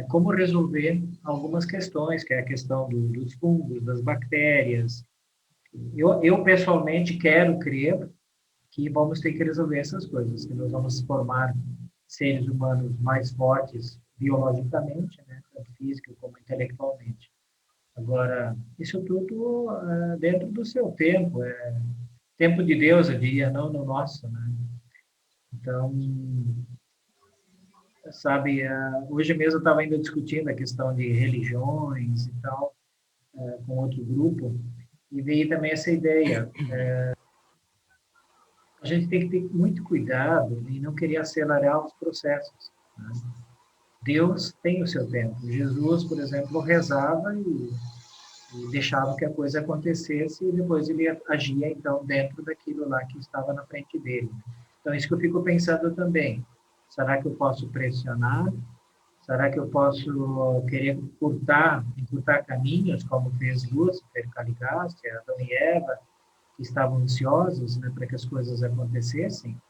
como resolver algumas questões, que é a questão dos fungos, das bactérias. Eu pessoalmente quero crer que vamos ter que resolver essas coisas, que nós vamos formar seres humanos mais fortes biologicamente, né, tanto físico como intelectualmente. Agora, isso tudo dentro do seu tempo, tempo de Deus, eu diria, não no nosso, né? Então, sabe, hoje mesmo eu estava ainda discutindo a questão de religiões e tal, com outro grupo, e veio também essa ideia. A gente tem que ter muito cuidado e não querer acelerar os processos, né? Deus tem o seu tempo. Jesus, por exemplo, rezava e deixava que a coisa acontecesse e depois ele agia, então, dentro daquilo lá que estava na frente dele. Então, isso que eu fico pensando também. Será que eu posso pressionar? Será que eu posso querer encurtar caminhos, como fez Lúcifer, Caligaste, Adão e Eva, que estavam ansiosos, né, para que as coisas acontecessem?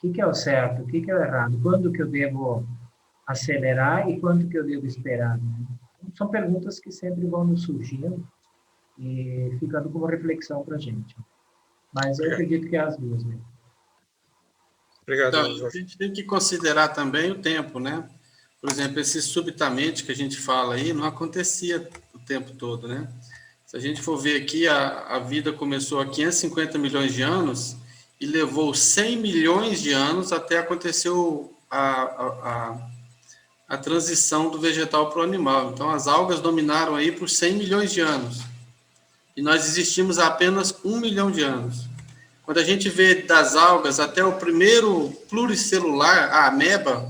O que é o certo? O que é o errado? Quando que eu devo acelerar e quando que eu devo esperar? Né? São perguntas que sempre vão nos surgindo e ficando como reflexão para a gente. Mas eu acredito que é as duas mesmo. Obrigado, então, Jorge. a gente tem que considerar também o tempo, né? Por exemplo, esse subitamente que a gente fala aí não acontecia o tempo todo, né? Se a gente for ver aqui, a vida começou há 550 milhões de anos e levou 100 milhões de anos até acontecer a transição do vegetal para o animal. Então, as algas dominaram aí por 100 milhões de anos. E nós existimos há apenas 1 milhão de anos. Quando a gente vê das algas até o primeiro pluricelular, a ameba,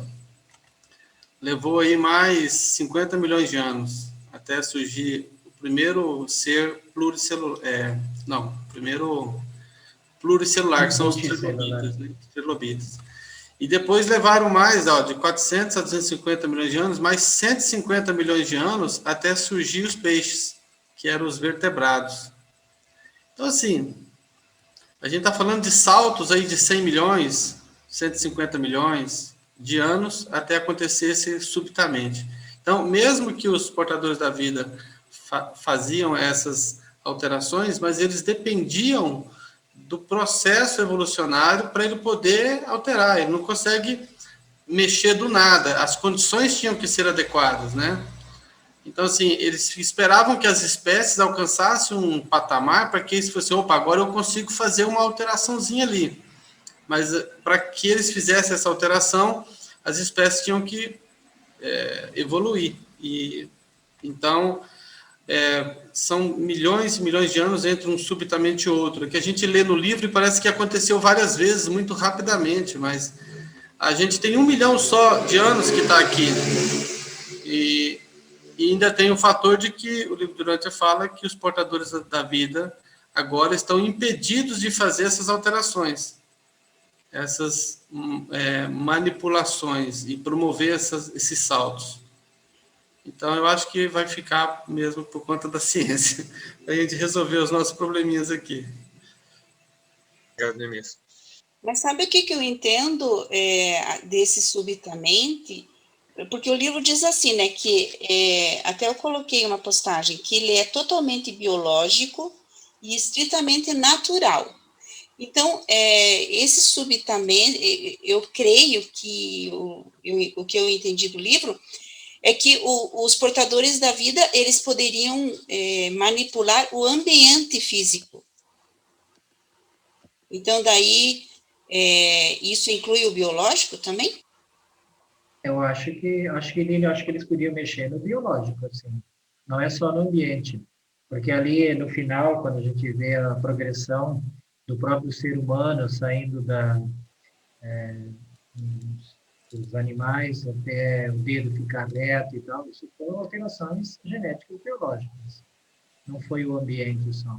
levou aí mais 50 milhões de anos até surgir o primeiro ser pluricelular. Primeiro pluricelular, que são os trilobitas, né? Trilobitas. E depois levaram mais, de 400 a 250 milhões de anos, mais 150 milhões de anos até surgir os peixes, que eram os vertebrados. Então, assim, a gente está falando de saltos aí de 100 milhões, 150 milhões de anos até acontecesse subitamente. Então, mesmo que os portadores da vida faziam essas alterações, mas eles dependiam do processo evolucionário para ele poder alterar. Ele não consegue mexer do nada. As condições tinham que ser adequadas, né? Então, assim, eles esperavam que as espécies alcançassem um patamar para que eles fossem, opa, agora eu consigo fazer uma alteraçãozinha ali. Mas para que eles fizessem essa alteração, as espécies tinham que evoluir. E então, são milhões e milhões de anos entre um subitamente e outro. Que a gente lê no livro e parece que aconteceu várias vezes, muito rapidamente, mas a gente tem 1 milhão só de anos que está aqui. E ainda tem o fator de que o livro Durante fala que os portadores da vida agora estão impedidos de fazer essas alterações, essas manipulações e promover esses saltos. Então, eu acho que vai ficar mesmo por conta da ciência, a gente resolver os nossos probleminhas aqui. Obrigado, Neemias. Mas sabe o que eu entendo desse subitamente? Porque o livro diz assim, né, que até eu coloquei uma postagem, que ele é totalmente biológico e estritamente natural. Então, esse subitamente, eu creio que o que eu entendi do livro é que os portadores da vida, eles poderiam manipular o ambiente físico. Então, daí, isso inclui o biológico também? Eu acho que eles podiam mexer no biológico, assim. Não é só no ambiente. Porque ali, no final, quando a gente vê a progressão do próprio ser humano saindo dos animais até o dedo ficar reto e tal, isso foram alterações genéticas e biológicas. Não foi o ambiente só.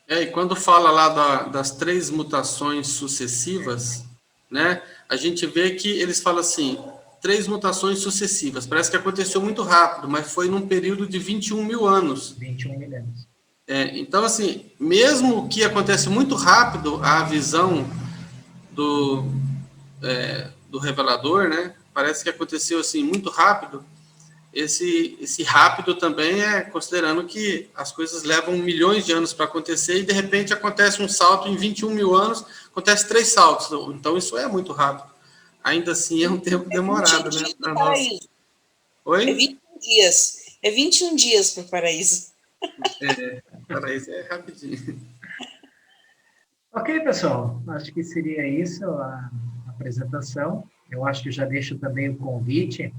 E quando fala lá das 3 mutações sucessivas, né, a gente vê que eles falam assim, 3 mutações sucessivas. Parece que aconteceu muito rápido, mas foi num período de 21 mil anos. 21 mil anos. Então, assim, mesmo que acontece muito rápido, a visão do revelador, né, parece que aconteceu assim muito rápido. Esse rápido também é considerando que as coisas levam milhões de anos para acontecer e, de repente, acontece um salto em 21 mil anos, acontece 3 saltos. Então, isso é muito rápido. Ainda assim, é um tempo demorado, né? Para nós. Oi? É 21 dias. É 21 dias para o paraíso. Paraíso é rapidinho. Ok, pessoal. Acho que seria isso a apresentação. Eu acho que já deixo também o convite.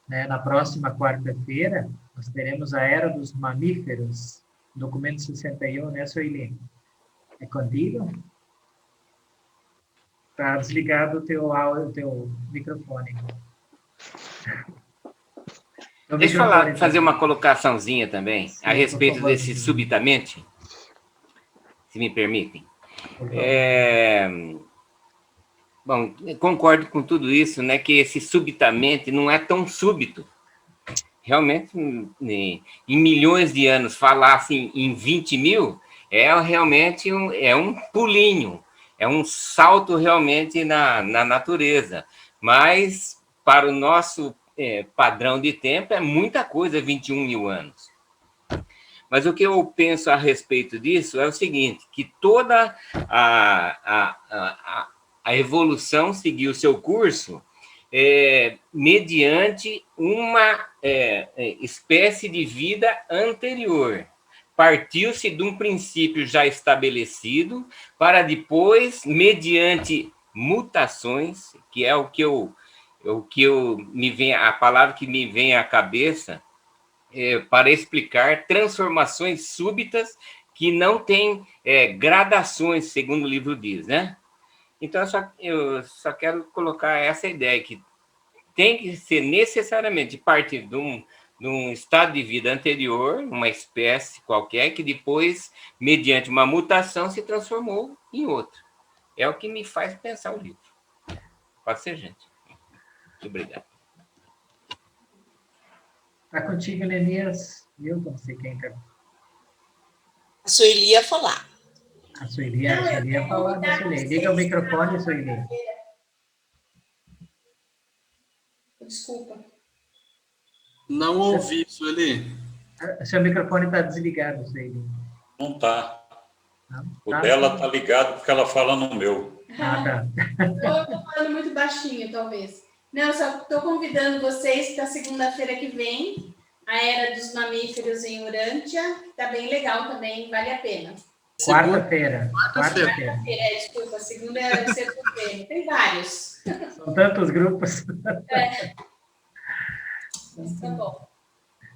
Na próxima quarta-feira, nós teremos a Era dos Mamíferos, documento 61, né, Sueli? É contigo? Está desligado o teu microfone. Deixa eu fazer uma colocaçãozinha também, sim, a respeito desse subitamente, se me permitem. Bom, concordo com tudo isso, né, que esse subitamente não é tão súbito. Realmente, em milhões de anos, falar assim em 20 mil, realmente um pulinho, é um salto realmente na natureza. Mas, para o nosso padrão de tempo, é muita coisa, 21 mil anos. Mas o que eu penso a respeito disso é o seguinte, que toda a evolução seguiu seu curso mediante uma espécie de vida anterior. Partiu-se de um princípio já estabelecido para depois, mediante mutações, que é a palavra que me vem à cabeça, para explicar transformações súbitas que não têm gradações, segundo o livro diz, né? Então, eu só quero colocar essa ideia, que tem que ser necessariamente partir de um estado de vida anterior, uma espécie qualquer, que depois, mediante uma mutação, se transformou em outra. É o que me faz pensar o livro. Pode ser, gente. Muito obrigado. Está contigo, Neemias. Eu não sei quem quer. A Sueli ia falar. A Sueli ia falar da Sueli. Liga o microfone, Sueli. Desculpa. Não ouvi, Sueli. Seu microfone está desligado, Sueli. Não está. O dela está ligado porque ela fala no meu. Tá. Eu estou falando muito baixinho, talvez. Não, só estou convidando vocês para segunda-feira que vem, a Era dos Mamíferos em Urântia. Está bem legal também, vale a pena. Quarta-feira. Desculpa, segunda é segunda-feira. Tem vários. São tantos grupos. Mas tá bom.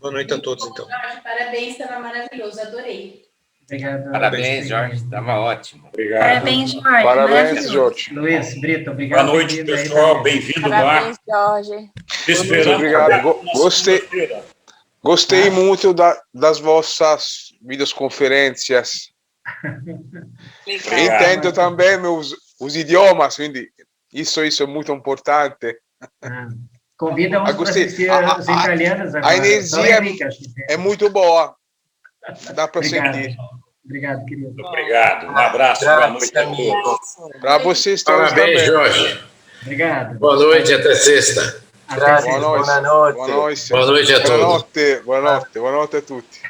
Boa noite a todos, então. Jorge, parabéns, estava maravilhoso, adorei. Obrigado. Parabéns, Jorge, estava ótimo. Obrigado. Parabéns, Jorge. Parabéns, Jorge. Luiz Brito, obrigado. Boa noite, pessoal. Bem-vindo, Parabéns, Jorge. Muito obrigado. Gostei muito das vossas videoconferências. Entendo também os idiomas, quindi isso é muito importante. Convida uns para assistir os italianos agora. A energia é muito boa. Dá para sentir. Obrigado, querido. Obrigado. Um abraço. Boa noite a todos. Para vocês todos também. Parabéns, Jorge. Obrigado. Boa noite, até sexta. Boa noite. Boa noite a todos. Buonanotte a tutti.